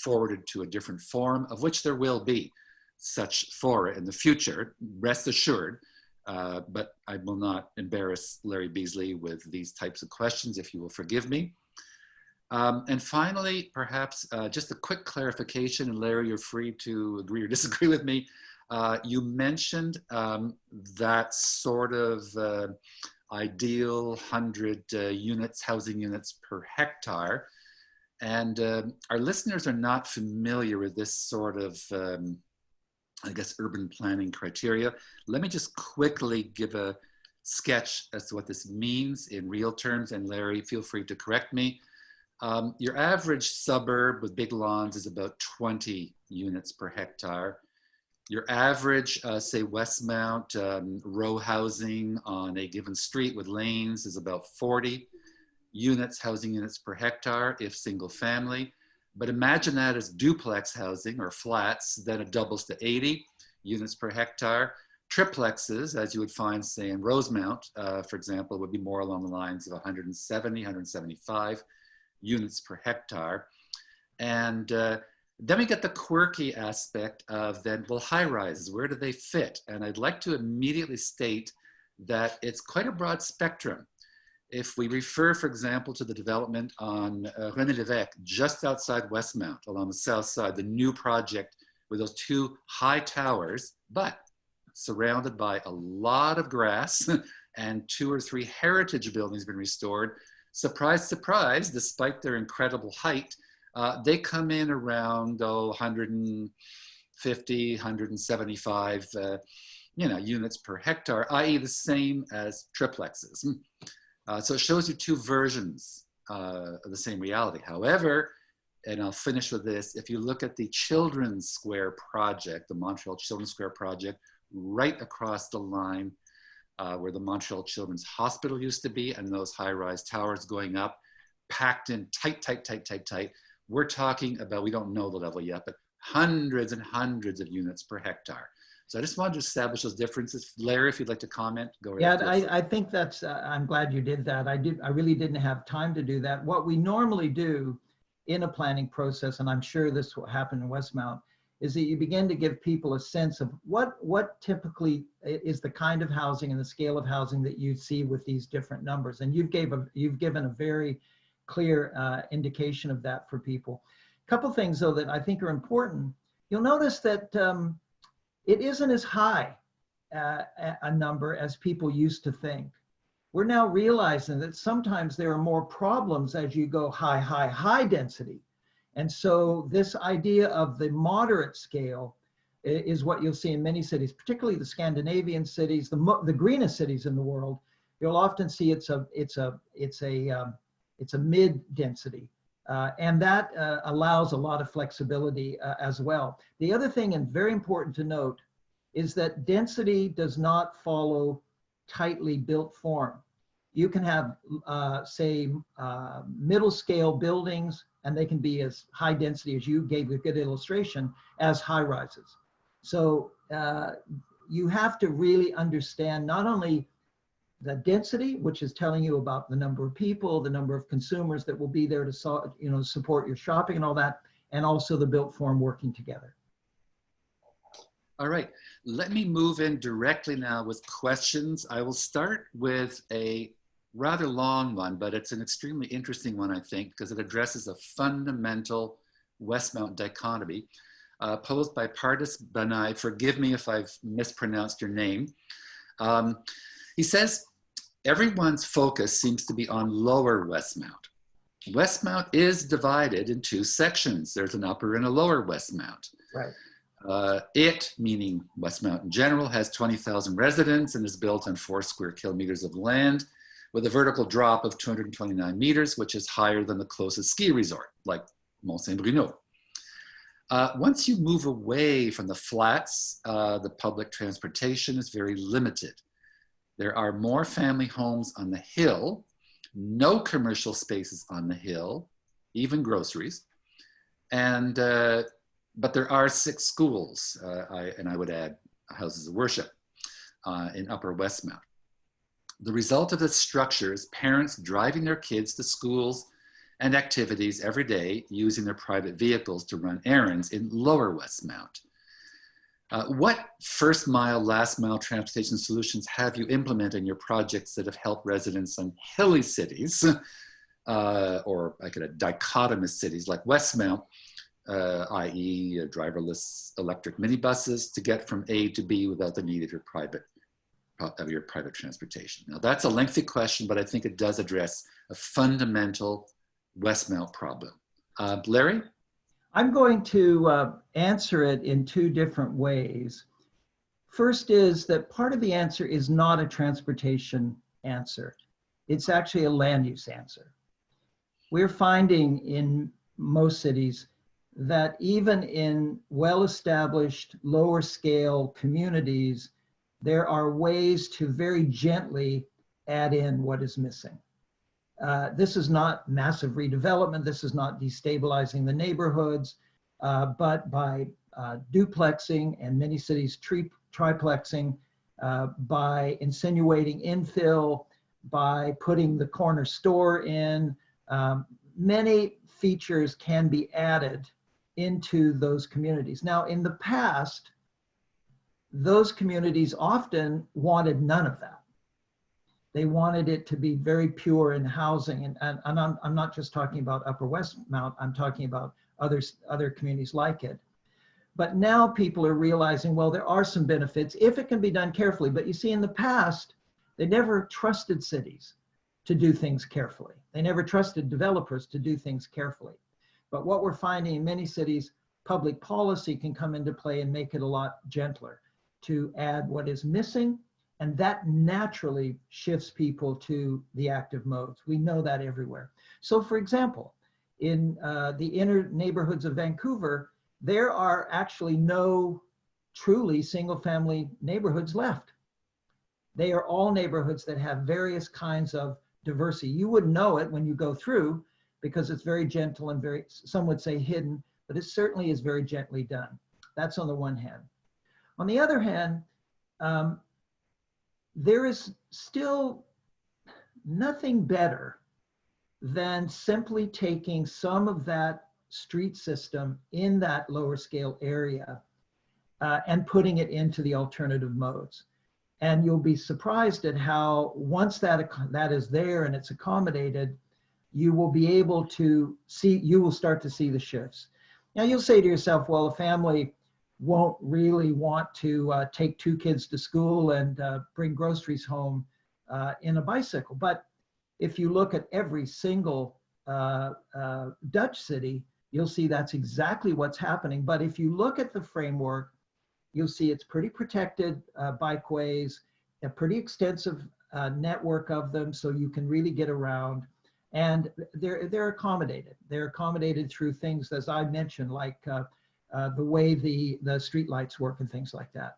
forwarded to a different forum, of which there will be such fora in the future, rest assured. But I will not embarrass Larry Beasley with these types of questions, if you will forgive me. And finally, perhaps just a quick clarification, and Larry, you're free to agree or disagree with me. You mentioned that sort of ideal 100 units, housing units per hectare. And our listeners are not familiar with this sort of I guess, urban planning criteria. Let me just quickly give a sketch as to what this means in real terms, and Larry, feel free to correct me. Your average suburb with big lawns is about 20 units per hectare. Your average, say, Westmount row housing on a given street with lanes is about 40 units, housing units per hectare, if single family. But imagine that as duplex housing or flats, then it doubles to 80 units per hectare. Triplexes, as you would find, say, in Rosemount, for example, would be more along the lines of 170, 175 units per hectare. And then we get the quirky aspect of then, well, high rises, where do they fit? And I'd like to immediately state that it's quite a broad spectrum. If we refer, for example, to the development on René Lévesque, just outside Westmount, along the south side, the new project with those two high towers, but surrounded by a lot of grass and 2 or 3 heritage buildings been restored. Surprise, surprise, despite their incredible height, they come in around 150, 175 units per hectare, i.e. the same as triplexes. So it shows you 2 versions of the same reality. However, and I'll finish with this, if you look at the Children's Square project, the Montreal Children's Square project, right across the line where the Montreal Children's Hospital used to be, and those high-rise towers going up, packed in tight, tight, tight, tight, tight. We're talking about, we don't know the level yet, but hundreds and hundreds of units per hectare. So I just wanted to establish those differences. Larry, if you'd like to comment, go ahead. Yeah, I think that's, I'm glad you did that. I really didn't have time to do that. What we normally do in a planning process, and I'm sure this will happen in Westmount, is that you begin to give people a sense of what typically is the kind of housing and the scale of housing that you see with these different numbers. And you've given a very clear indication of that for people. A couple things though that I think are important. You'll notice that it isn't as high a number as people used to think. We're now realizing that sometimes there are more problems as you go high density. And so this idea of the moderate scale is what you'll see in many cities, particularly the Scandinavian cities, the greenest cities in the world. You'll often see it's a mid density, and that allows a lot of flexibility as well. The other thing, and very important to note, is that density does not follow tightly built form. You can have, say, middle scale buildings, and they can be as high density as you gave a good illustration as high rises. So you have to really understand not only the density, which is telling you about the number of people, the number of consumers that will be there to support your shopping and all that, and also the built form working together. All right, let me move in directly now with questions. I will start with a rather long one, but it's an extremely interesting one, I think, because it addresses a fundamental Westmount dichotomy posed by Pardis Banai. Forgive me if I've mispronounced your name. He says, everyone's focus seems to be on lower Westmount. Westmount is divided in 2 sections. There's an upper and a lower Westmount. Right. It, meaning Westmount in general, has 20,000 residents and is built on 4 square kilometers of land with a vertical drop of 229 meters, which is higher than the closest ski resort, like Mont Saint-Bruno. Once you move away from the flats, the public transportation is very limited. There are more family homes on the hill, no commercial spaces on the hill, even groceries, and but there are 6 schools, and I would add houses of worship in Upper Westmount. The result of this structure is parents driving their kids to schools and activities every day using their private vehicles to run errands in Lower Westmount. What first mile, last mile transportation solutions have you implemented in your projects that have helped residents in hilly cities, or I could add dichotomous cities like Westmount, i.e. driverless electric minibuses to get from A to B without the need of your private transportation? Now that's a lengthy question, but I think it does address a fundamental Westmount problem. Larry? I'm going to answer it in 2 different ways. First is that part of the answer is not a transportation answer. It's actually a land use answer. We're finding in most cities that even in well-established, lower scale communities, there are ways to very gently add in what is missing. This is not massive redevelopment. This is not destabilizing the neighborhoods, but by duplexing and many cities triplexing by insinuating infill, by putting the corner store in. Many features can be added into those communities. Now, in the past, those communities often wanted none of that. They wanted it to be very pure in housing. And I'm not just talking about Upper Westmount, I'm talking about other communities like it. But now people are realizing, well, there are some benefits if it can be done carefully. But you see, in the past, they never trusted cities to do things carefully. They never trusted developers to do things carefully. But what we're finding in many cities, public policy can come into play and make it a lot gentler to add what is missing. And that naturally shifts people to the active modes. We know that everywhere. So for example, in the inner neighborhoods of Vancouver, there are actually no truly single family neighborhoods left. They are all neighborhoods that have various kinds of diversity. You wouldn't know it when you go through because it's very gentle and very, some would say hidden, but it certainly is very gently done. That's on the one hand. On the other hand, there is still nothing better than simply taking some of that street system in that lower scale area and putting it into the alternative modes. And you'll be surprised at how once that is there and it's accommodated, you will be able to see, you will start to see the shifts. Now you'll say to yourself, well, a family won't really want to take 2 kids to school and bring groceries home in a bicycle. But if you look at every single Dutch city, you'll see that's exactly what's happening. But if you look at the framework, you'll see it's pretty protected bikeways, a pretty extensive network of them, so you can really get around. And they're accommodated. They're accommodated through things, as I mentioned, like the way the street lights work and things like that.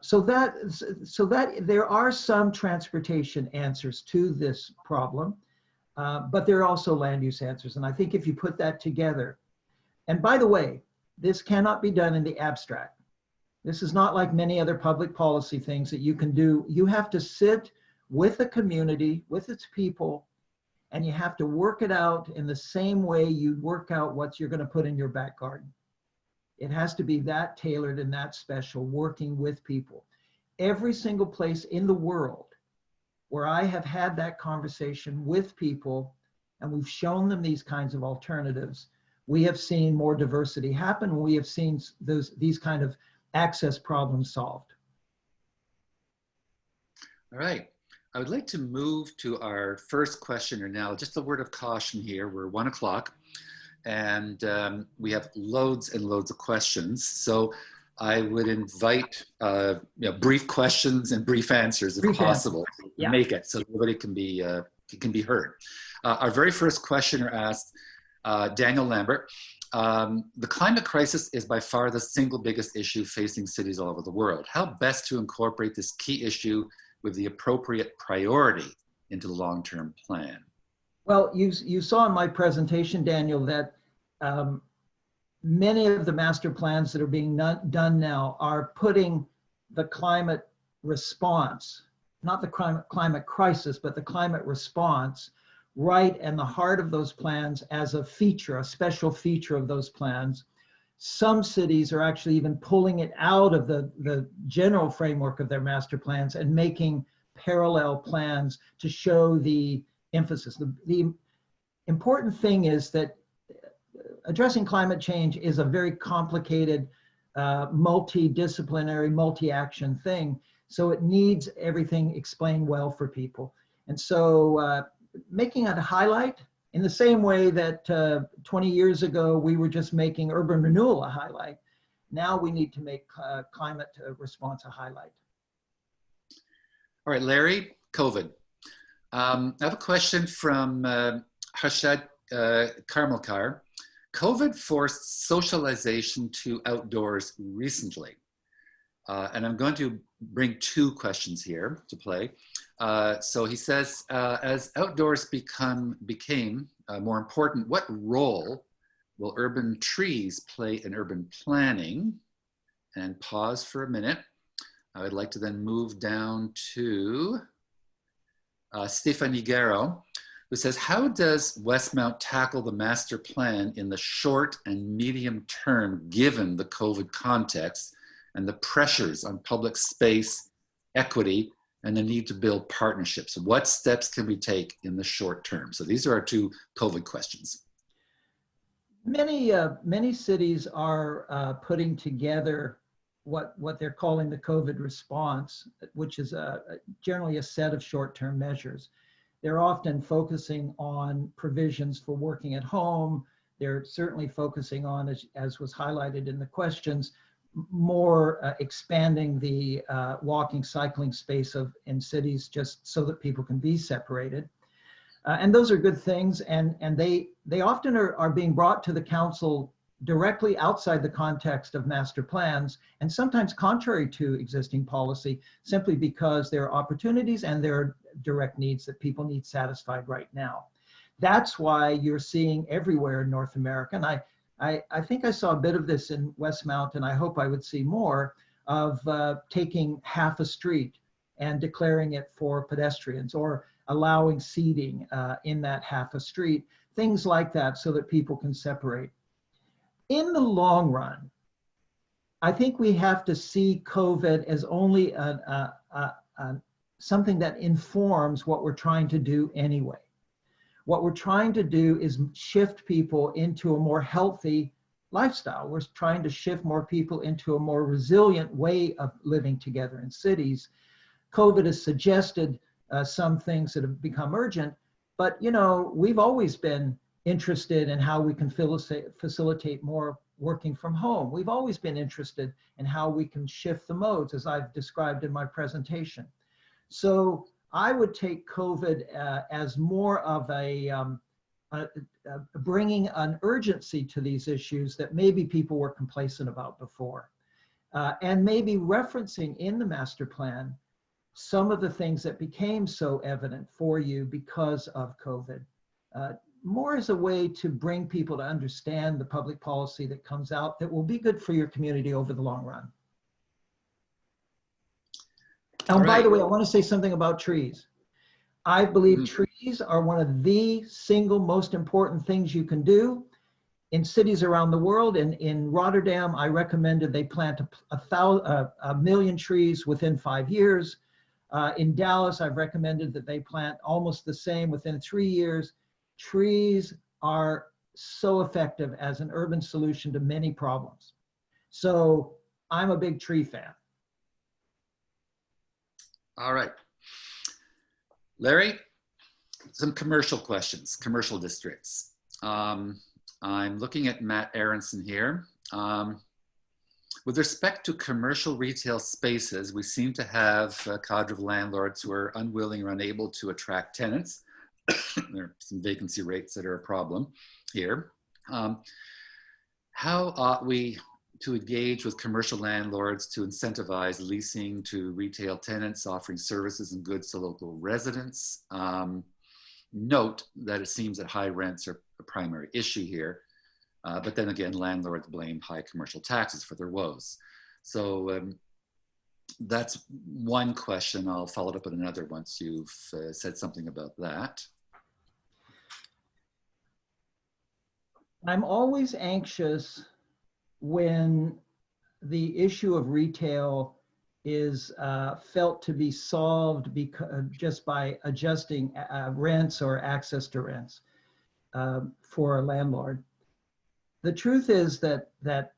So that there are some transportation answers to this problem, but there are also land use answers. And I think if you put that together, and by the way, this cannot be done in the abstract. This is not like many other public policy things that you can do. You have to sit with the community, with its people, and you have to work it out in the same way you work out what you're going to put in your back garden. It has to be that tailored and that special, working with people. Every single place in the world where I have had that conversation with people and we've shown them these kinds of alternatives, we have seen more diversity happen. We have seen these kind of access problems solved. All right. I would like to move to our first questioner now. Just a word of caution here. We're 1 o'clock and we have loads and loads of questions. So I would invite brief questions and brief answers if possible. Yeah. Make it so everybody can be heard. Our very first questioner asked, Daniel Lambert, the climate crisis is by far the single biggest issue facing cities all over the world. How best to incorporate this key issue with the appropriate priority into the long-term plan? Well, you saw in my presentation, Daniel, that many of the master plans that are being done now are putting the climate response, not the climate crisis, but the climate response right in the heart of those plans as a feature, a special feature of those plans. Some cities are actually even pulling it out of the general framework of their master plans and making parallel plans to show the emphasis. The important thing is that addressing climate change is a very complicated, multidisciplinary, multi-action thing. So it needs everything explained well for people. And so making it a highlight in the same way that 20 years ago, we were just making urban renewal a highlight. Now we need to make climate response a highlight. All right, Larry, COVID. I have a question from Harshad Karmalkar. COVID forced socialization to outdoors recently. And I'm going to bring 2 questions here to play. So he says, as outdoors became more important, what role will urban trees play in urban planning? And pause for a minute. I would like to then move down to Stephanie Guerrero, who says, how does Westmount tackle the master plan in the short and medium term, given the COVID context and the pressures on public space, equity, and the need to build partnerships? What steps can we take in the short term? So these are our two COVID questions. Many cities are putting together what they're calling the COVID response, which is generally a set of short-term measures. They're often focusing on provisions for working at home. They're certainly focusing on, as was highlighted in the questions, more expanding the walking, cycling space in cities just so that people can be separated. And those are good things, and they often are being brought to the council directly outside the context of master plans, and sometimes contrary to existing policy, simply because there are opportunities and there are direct needs that people need satisfied right now. That's why you're seeing everywhere in North America, and I think I saw a bit of this in Westmount, and I hope I would see more of taking half a street and declaring it for pedestrians, or allowing seating in that half a street, things like that, so that people can separate. In the long run, I think we have to see COVID as only something that informs what we're trying to do anyway. What we're trying to do is shift people into a more healthy lifestyle. We're trying to shift more people into a more resilient way of living together in cities. COVID has suggested some things that have become urgent, but we've always been interested in how we can facilitate more working from home. We've always been interested in how we can shift the modes, as I've described in my presentation. So I would take COVID as more of bringing an urgency to these issues that maybe people were complacent about before, and maybe referencing in the master plan some of the things that became so evident for you because of COVID. More as a way to bring people to understand the public policy that comes out that will be good for your community over the long run. And by the way, I want to say something about trees. I believe trees are one of the single most important things you can do in cities around the world. And in Rotterdam, I recommended they plant a million trees within 5 years. In Dallas, I've recommended that they plant almost the same within 3 years. Trees are so effective as an urban solution to many problems. So I'm a big tree fan. All right. Larry, some commercial questions, commercial districts. I'm looking at Matt Aronson here. With respect to commercial retail spaces, we seem to have a cadre of landlords who are unwilling or unable to attract tenants. There are some vacancy rates that are a problem here. How ought we to engage with commercial landlords to incentivize leasing to retail tenants offering services and goods to local residents? Note that it seems that high rents are a primary issue here, but then again, landlords blame high commercial taxes for their woes. So that's one question. I'll follow it up with another once you've said something about that. I'm always anxious when the issue of retail is felt to be solved just by adjusting rents or access to rents for a landlord. The truth is that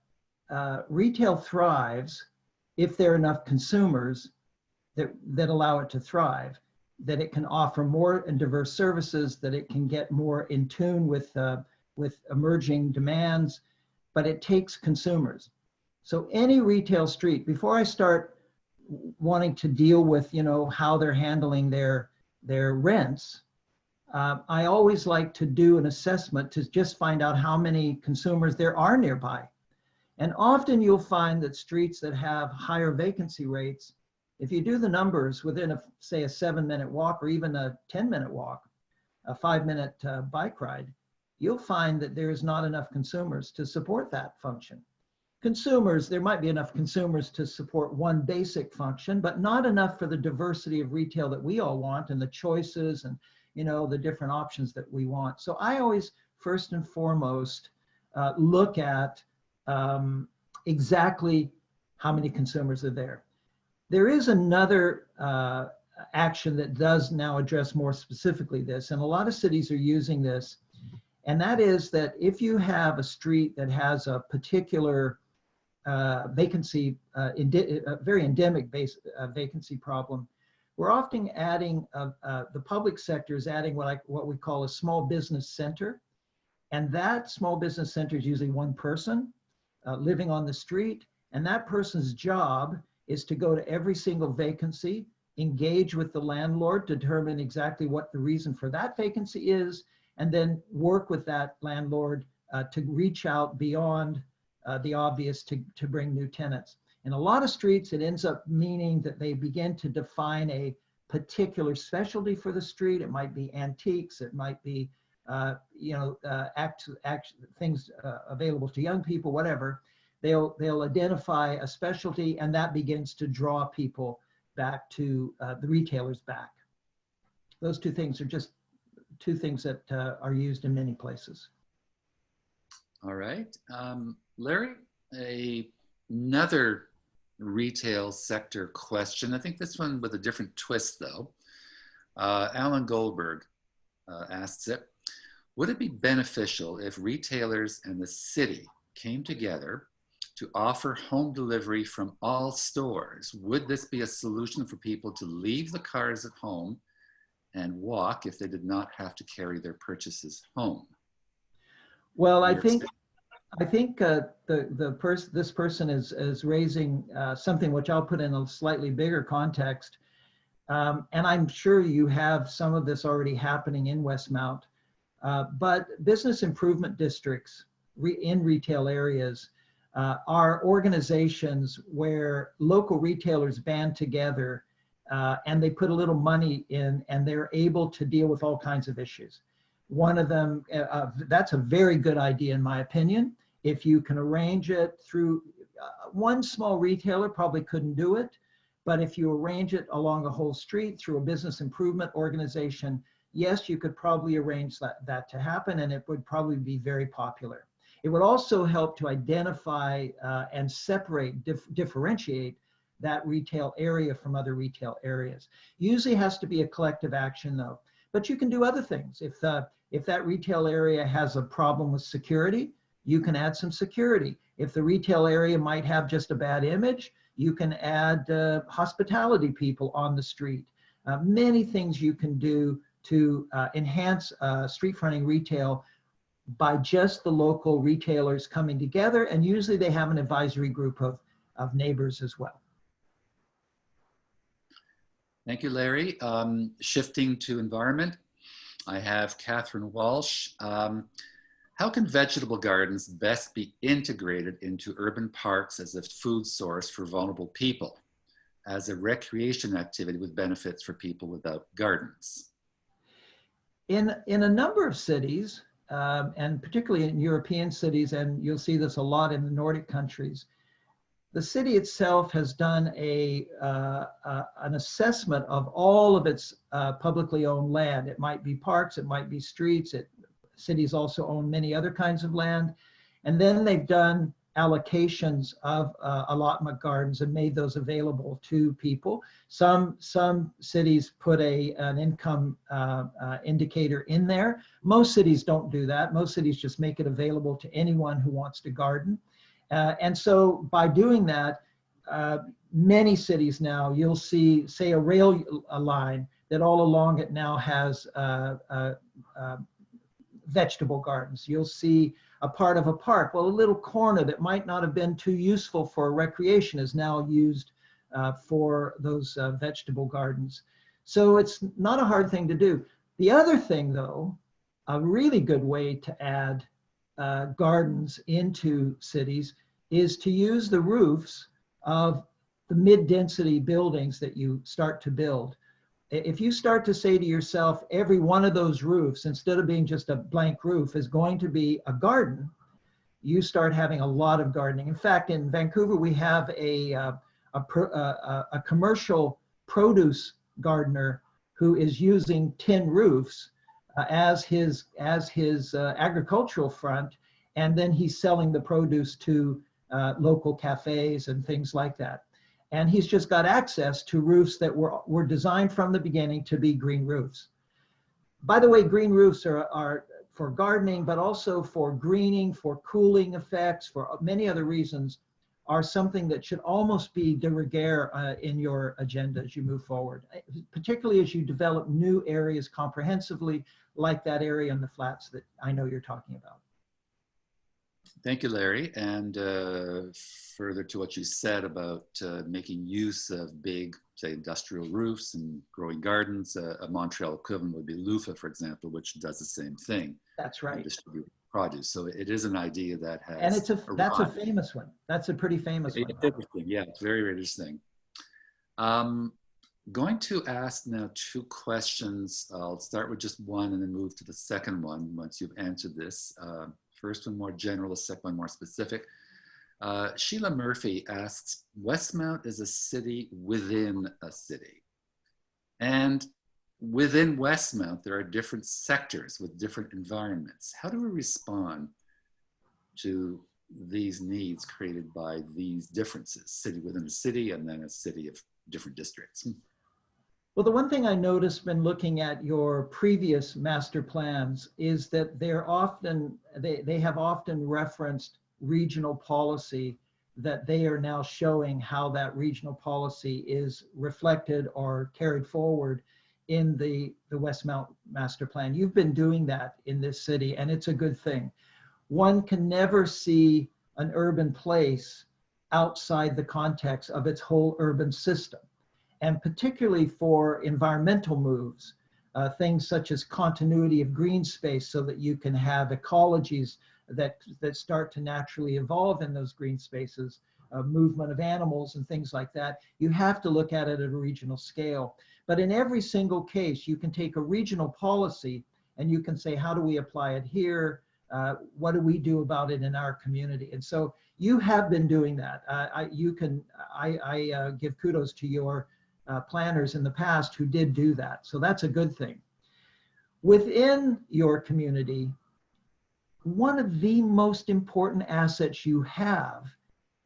retail thrives if there are enough consumers that allow it to thrive, that it can offer more and diverse services, that it can get more in tune with emerging demands, but it takes consumers. So any retail street, before I start wanting to deal with how they're handling their rents, I always like to do an assessment to just find out how many consumers there are nearby. And often you'll find that streets that have higher vacancy rates, if you do the numbers within say a 7-minute walk or even a 10-minute walk, a 5-minute bike ride, you'll find that there's not enough consumers to support that function. consumers, there might be enough consumers to support one basic function, but not enough for the diversity of retail that we all want and the choices and, you know, the different options that we want. So I always, first and foremost, look at exactly how many consumers are there. There is another action that does now address more specifically this, and a lot of cities are using this, and that is that if you have a street that has a particular vacancy, a very endemic vacancy problem, we're often adding, the public sector is adding what we call a small business center. And that small business center is usually one person living on the street. And that person's job is to go to every single vacancy, engage with the landlord to determine exactly what the reason for that vacancy is, and then work with that landlord to reach out beyond the obvious to bring new tenants. In a lot of streets, it ends up meaning that they begin to define a particular specialty for the street. It might be antiques, it might be things available to young people, whatever. They'll identify a specialty, and that begins to draw people back to the retailers back. Those two things are just two things that are used in many places. All right. Larry, another retail sector question. I think this one with a different twist though. Alan Goldberg asks it. Would it be beneficial if retailers and the city came together to offer home delivery from all stores? Would this be a solution for people to leave the cars at home and walk if they did not have to carry their purchases home? Well, I think this person is raising something which I'll put in a slightly bigger context, and I'm sure you have some of this already happening in Westmount. But business improvement districts in retail areas are organizations where local retailers band together and they put a little money in, and they're able to deal with all kinds of issues. One of them, that's a very good idea in my opinion. If you can arrange it through, one small retailer probably couldn't do it, but if you arrange it along a whole street through a business improvement organization, yes, you could probably arrange that to happen, and it would probably be very popular. It would also help to identify and separate, differentiate that retail area from other retail areas. Usually has to be a collective action though, but you can do other things. If that retail area has a problem with security, you can add some security. If the retail area might have just a bad image, you can add hospitality people on the street. Many things you can do to enhance street fronting retail by just the local retailers coming together, and usually they have an advisory group of neighbors as well. Thank you, Larry. Shifting to environment, I have Catherine Walsh. How can vegetable gardens best be integrated into urban parks as a food source for vulnerable people, as a recreation activity with benefits for people without gardens? In a number of cities, and particularly in European cities, and you'll see this a lot in the Nordic countries, the city itself has done an assessment of all of its publicly owned land. It might be parks, it might be streets. Cities also own many other kinds of land. And then they've done allocations of allotment gardens and made those available to people. Some cities put an income indicator in there. Most cities don't do that. Most cities just make it available to anyone who wants to garden. And so by doing that, many cities now, you'll see, say, a rail line that all along it now has vegetable gardens. You'll see a part of a park. Well, a little corner that might not have been too useful for recreation is now used for those vegetable gardens. So it's not a hard thing to do. The other thing, though, a really good way to add gardens into cities is to use the roofs of the mid-density buildings that you start to build. If you start to say to yourself, every one of those roofs, instead of being just a blank roof, is going to be a garden, you start having a lot of gardening. In fact, in Vancouver, we have a commercial produce gardener who is using tin roofs as his agricultural front, and then he's selling the produce to local cafes and things like that. And he's just got access to roofs that were designed from the beginning to be green roofs. By the way, green roofs are for gardening, but also for greening, for cooling effects, for many other reasons, are something that should almost be de rigueur in your agenda as you move forward, particularly as you develop new areas comprehensively, like that area on the flats that I know you're talking about. Thank you, Larry. And further to what you said about making use of big, say, industrial roofs and growing gardens, a Montreal equivalent would be Lufa, for example, which does the same thing. That's right. Distribute produce. So it is an idea that has. And that's a famous one. That's a pretty famous one. It's interesting. Yeah, it's very, very interesting. Going to ask now two questions. I'll start with just one and then move to the second one once you've answered this. First one more general, the second one more specific. Sheila Murphy asks, Westmount is a city within a city. And within Westmount, there are different sectors with different environments. How do we respond to these needs created by these differences, city within a city and then a city of different districts? Well, the one thing I noticed when looking at your previous master plans is that they have often referenced regional policy, that they are now showing how that regional policy is reflected or carried forward in the Westmount master plan. You've been doing that in this city, and it's a good thing. One can never see an urban place outside the context of its whole urban system. And particularly for environmental moves, things such as continuity of green space so that you can have ecologies that start to naturally evolve in those green spaces, movement of animals and things like that. You have to look at it at a regional scale. But in every single case, you can take a regional policy and you can say, how do we apply it here? What do we do about it in our community? And so you have been doing that. I give kudos to your planners in the past who did do that. So that's a good thing. Within your community, one of the most important assets you have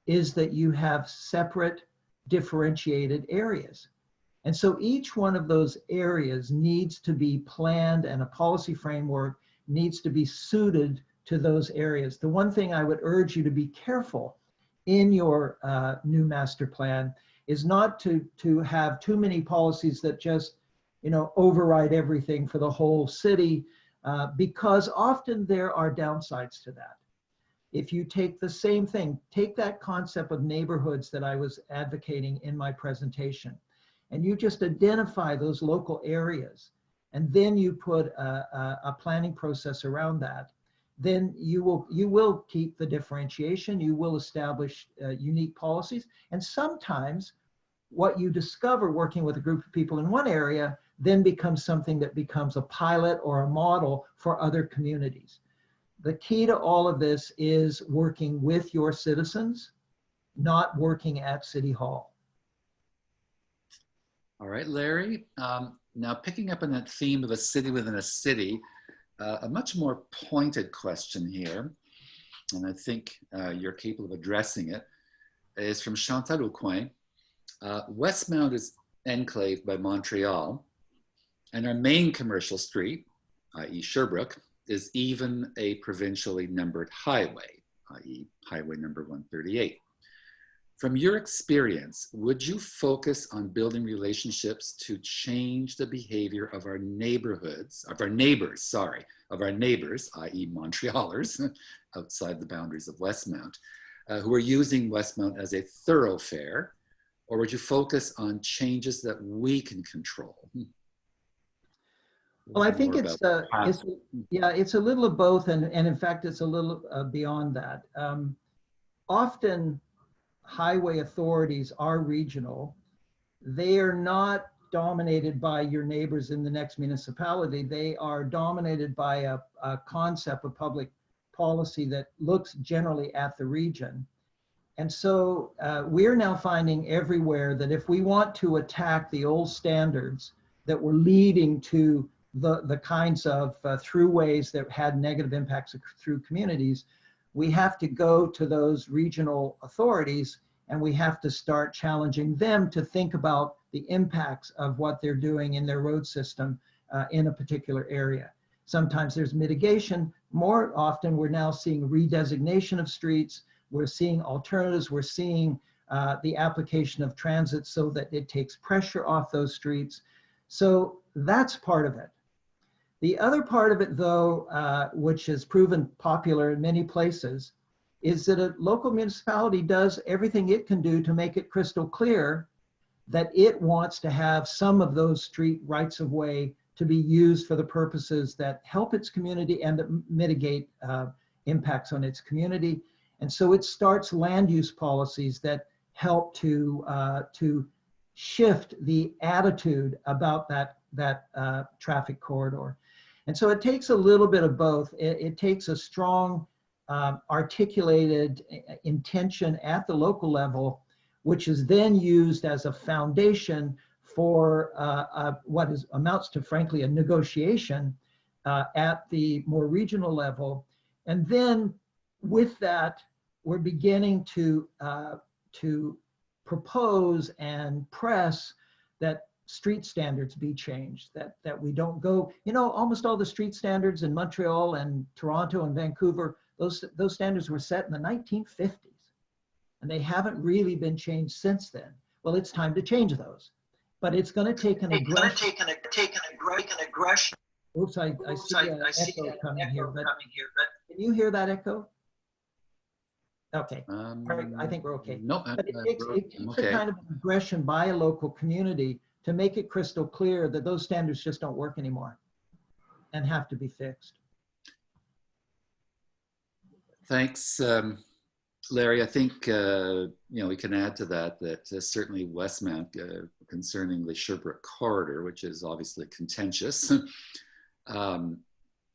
is that you have separate, differentiated areas. And so each one of those areas needs to be planned, and a policy framework needs to be suited to those areas. The one thing I would urge you to be careful in your new master plan is not to have too many policies that just, override everything for the whole city, because often there are downsides to that. If you take the same thing, take that concept of neighborhoods that I was advocating in my presentation, and you just identify those local areas, and then you put a planning process around that, then you will keep the differentiation, you will establish unique policies, and sometimes what you discover working with a group of people in one area then becomes something that becomes a pilot or a model for other communities. The key to all of this is working with your citizens, not working at City Hall. All right, Larry. Now picking up on that theme of a city within a city, a much more pointed question here, and I think you're capable of addressing it, is from Chantal Aucoin. Westmount is enclaved by Montreal, and our main commercial street, i.e. Sherbrooke, is even a provincially numbered highway, i.e. highway number 138. From your experience, would you focus on building relationships to change the behavior of our neighbors, i.e. Montrealers, outside the boundaries of Westmount, who are using Westmount as a thoroughfare, or would you focus on changes that we can control? Well, I think it's a little of both, and in fact, it's a little beyond that. Often, highway authorities are regional. They are not dominated by your neighbors in the next municipality. They are dominated by a concept of policy that looks generally at the region. And so we're now finding everywhere that if we want to attack the old standards that were leading to the kinds of throughways that had negative impacts through communities, we have to go to those regional authorities and we have to start challenging them to think about the impacts of what they're doing in their road system in a particular area. Sometimes there's mitigation. More often, we're now seeing redesignation of streets. We're seeing alternatives. We're seeing the application of transit so that it takes pressure off those streets. So that's part of it. The other part of it, though, which has proven popular in many places, is that a local municipality does everything it can do to make it crystal clear that it wants to have some of those street rights of way to be used for the purposes that help its community and that mitigate impacts on its community. And so it starts land use policies that help to shift the attitude about that traffic corridor. And so it takes a little bit of both. It takes a strong articulated intention at the local level, which is then used as a foundation for what amounts to, frankly, a negotiation at the more regional level. And then with that, we're beginning to propose and press that street standards be changed, that we don't go, almost all the street standards in Montreal and Toronto and Vancouver, those standards were set in the 1950s, and they haven't really been changed since then. Well, it's time to change those, but it's going to take an aggression. Oops, I see an echo coming here, but can you hear that echo? Okay, all right, I think we're okay. No, but it takes a kind of aggression by a local community to make it crystal clear that those standards just don't work anymore and have to be fixed. Thanks, Larry. I think we can add to that certainly Westmount, concerning the Sherbrooke corridor, which is obviously contentious,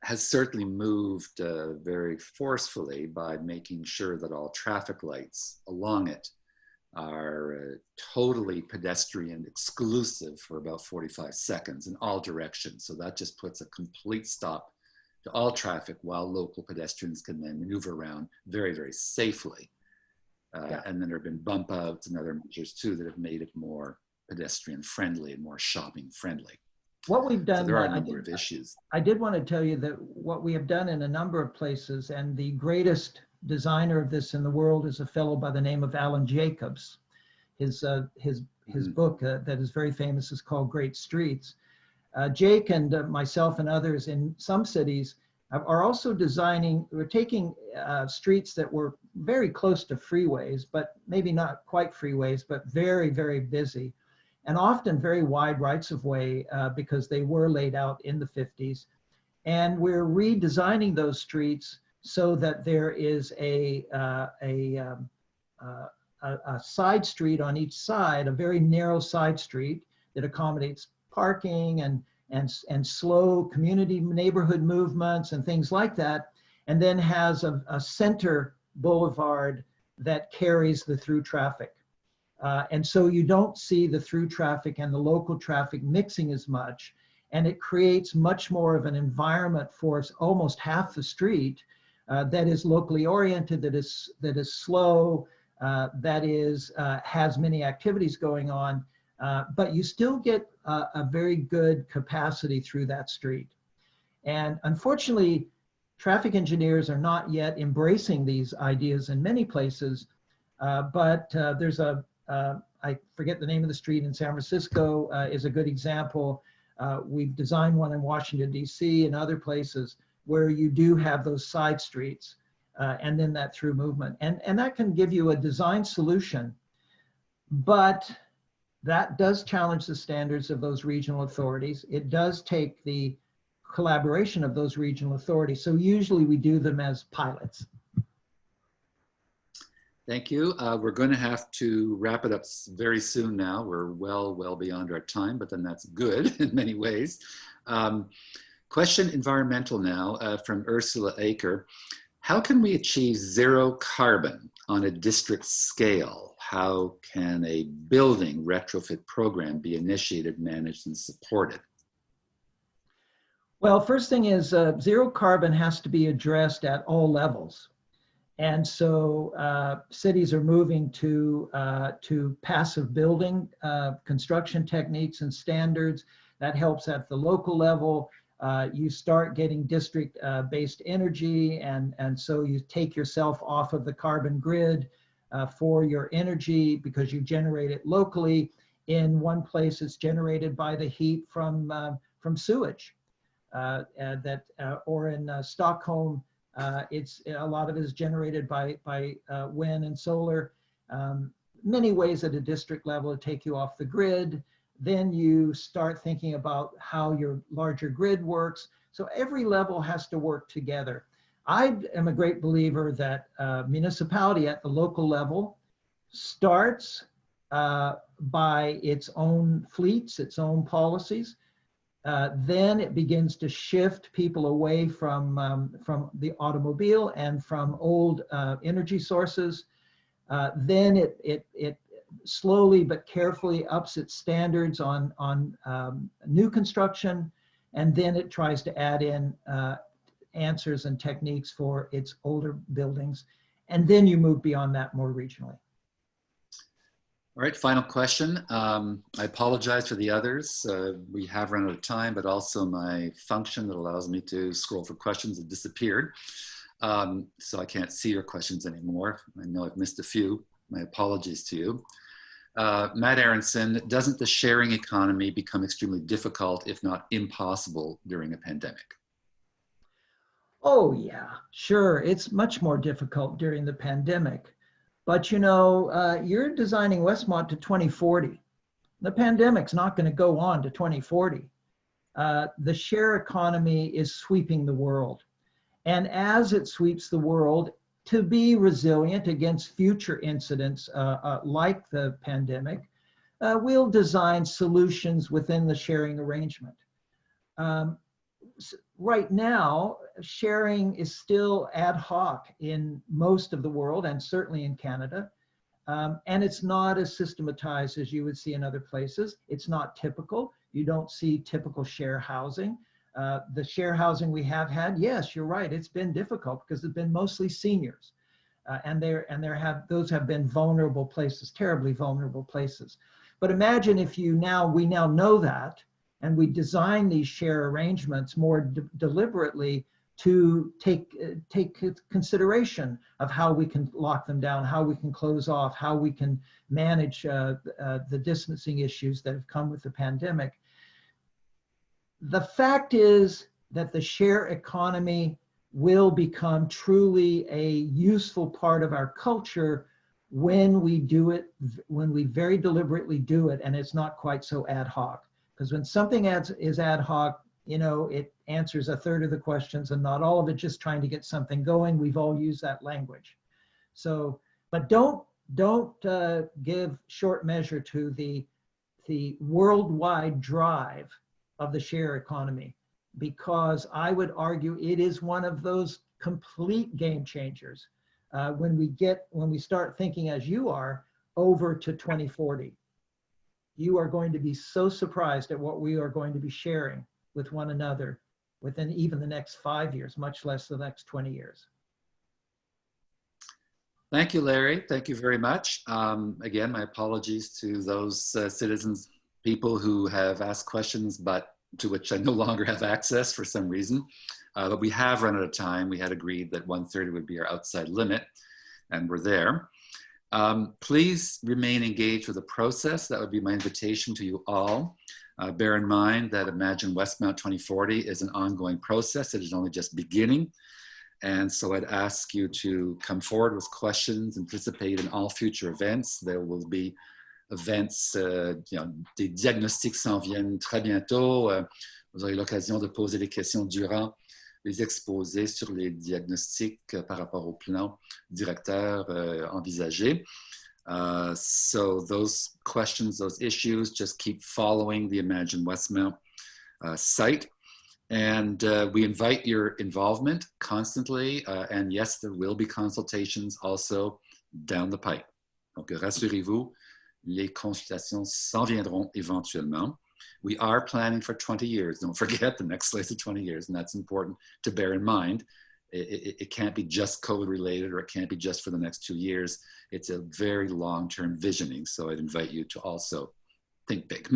has certainly moved very forcefully by making sure that all traffic lights along it are totally pedestrian exclusive for about 45 seconds in all directions. So that just puts a complete stop to all traffic while local pedestrians can then maneuver around very, very safely. And then there have been bump outs and other measures too that have made it more pedestrian friendly and more shopping friendly. What we've done, so there are a number of issues. I did want to tell you that what we have done in a number of places, and the greatest designer of this in the world is a fellow by the name of Alan Jacobs. His book that is very famous is called Great Streets. Jake and myself and others in some cities are also designing, we're taking streets that were very close to freeways, but maybe not quite freeways, but very, very busy, and often very wide rights of way because they were laid out in the 50s. And we're redesigning those streets so that there is a side street on each side, a very narrow side street that accommodates parking and slow community neighborhood movements and things like that, and then has a center boulevard that carries the through traffic. And so you don't see the through traffic and the local traffic mixing as much, and it creates much more of an environment for almost half the street that is locally oriented, that is slow, has many activities going on, but you still get a very good capacity through that street. And unfortunately, traffic engineers are not yet embracing these ideas in many places, but there's I forget the name of the street in San Francisco is a good example. We've designed one in Washington, D.C. and other places where you do have those side streets and then that through movement. And that can give you a design solution, but that does challenge the standards of those regional authorities. It does take the collaboration of those regional authorities. So usually we do them as pilots. Thank you. We're going to have to wrap it up very soon now. We're well beyond our time, but then that's good in many ways. Question environmental now from Ursula Aker. How can we achieve zero carbon on a district scale? How can a building retrofit program be initiated, managed, and supported? Well, first thing is zero carbon has to be addressed at all levels. And so cities are moving to passive building construction techniques and standards. That helps at the local level. You start getting district-based energy, and so you take yourself off of the carbon grid for your energy because you generate it locally. In one place, it's generated by the heat from sewage. Or in Stockholm, it's a lot of it is generated by wind and solar. Many ways at a district level to take you off the grid. Then you start thinking about how your larger grid works. So every level has to work together. I am a great believer that municipality at the local level starts by its own fleets, its own policies. Then it begins to shift people away from the automobile and from old energy sources. Then it slowly but carefully ups its standards on new construction, and then it tries to add in answers and techniques for its older buildings. And then you move beyond that more regionally. All right, final question. I apologize for the others. We have run out of time, but also my function that allows me to scroll for questions has disappeared. So I can't see your questions anymore. I know I've missed a few. My apologies to you. Matt Aronson, doesn't the sharing economy become extremely difficult, if not impossible, during a pandemic? Oh yeah, sure. It's much more difficult during the pandemic. But you know, you're designing Westmont to 2040. The pandemic's not going to go on to 2040. The share economy is sweeping the world. And as it sweeps the world, to be resilient against future incidents like the pandemic, we'll design solutions within the sharing arrangement. Right now, sharing is still ad hoc in most of the world and certainly in Canada. And it's not as systematized as you would see in other places. It's not typical. You don't see typical share housing. The share housing we have had, yes, you're right, it's been difficult because it's been mostly seniors. Those have been vulnerable places, terribly vulnerable places. But imagine if we now know that, and we design these share arrangements more deliberately to take consideration of how we can lock them down, how we can close off, how we can manage the distancing issues that have come with the pandemic. The fact is that the share economy will become truly a useful part of our culture when we do it, when we very deliberately do it, and it's not quite so ad hoc. Because when something is ad hoc, you know, it answers a third of the questions and not all of it, just trying to get something going. We've all used that language. So, but don't give short measure to the worldwide drive of the share economy, because I would argue it is one of those complete game changers when we start thinking as you are over to 2040. You are going to be so surprised at what we are going to be sharing with one another within even the next 5 years, much less the next 20 years. Thank you, Larry. Thank you very much. Again, my apologies to those citizens, people who have asked questions, but to which I no longer have access for some reason. But we have run out of time. We had agreed that 1:30 would be our outside limit, and we're there. Please remain engaged with the process. That would be my invitation to you all. Bear in mind that Imagine Westmount 2040 is an ongoing process. It is only just beginning. And so I'd ask you to come forward with questions and participate in all future events. There will be events, des diagnostics s'en viennent très bientôt. Vous aurez l'occasion de poser des questions durant les exposés sur les diagnostics par rapport au plan directeur envisagé. So those questions, those issues, just keep following the Imagine Westmount site. And we invite your involvement constantly. And yes, there will be consultations also down the pipe. Donc, rassurez-vous, les consultations s'en viendront éventuellement. We are planning for 20 years. Don't forget, the next slide is 20 years, and that's important to bear in mind. It can't be just COVID related, or it can't be just for the next 2 years. It's a very long-term visioning. So I'd invite you to also think big.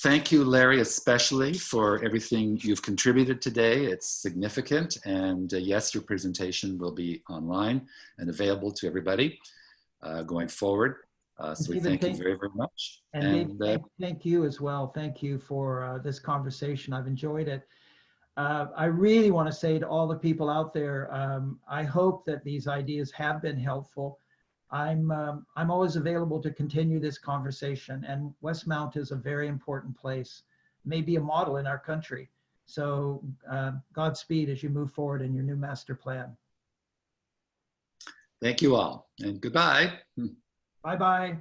Thank you, Larry, especially for everything you've contributed today. It's significant. And yes, your presentation will be online and available to everybody going forward. So we thank you very, very much. And Dave, thank you as well. Thank you for this conversation. I've enjoyed it. I really want to say to all the people out there, I hope that these ideas have been helpful. I'm always available to continue this conversation, and Westmount is a very important place, maybe a model in our country. So Godspeed as you move forward in your new master plan. Thank you all, and goodbye. Bye-bye.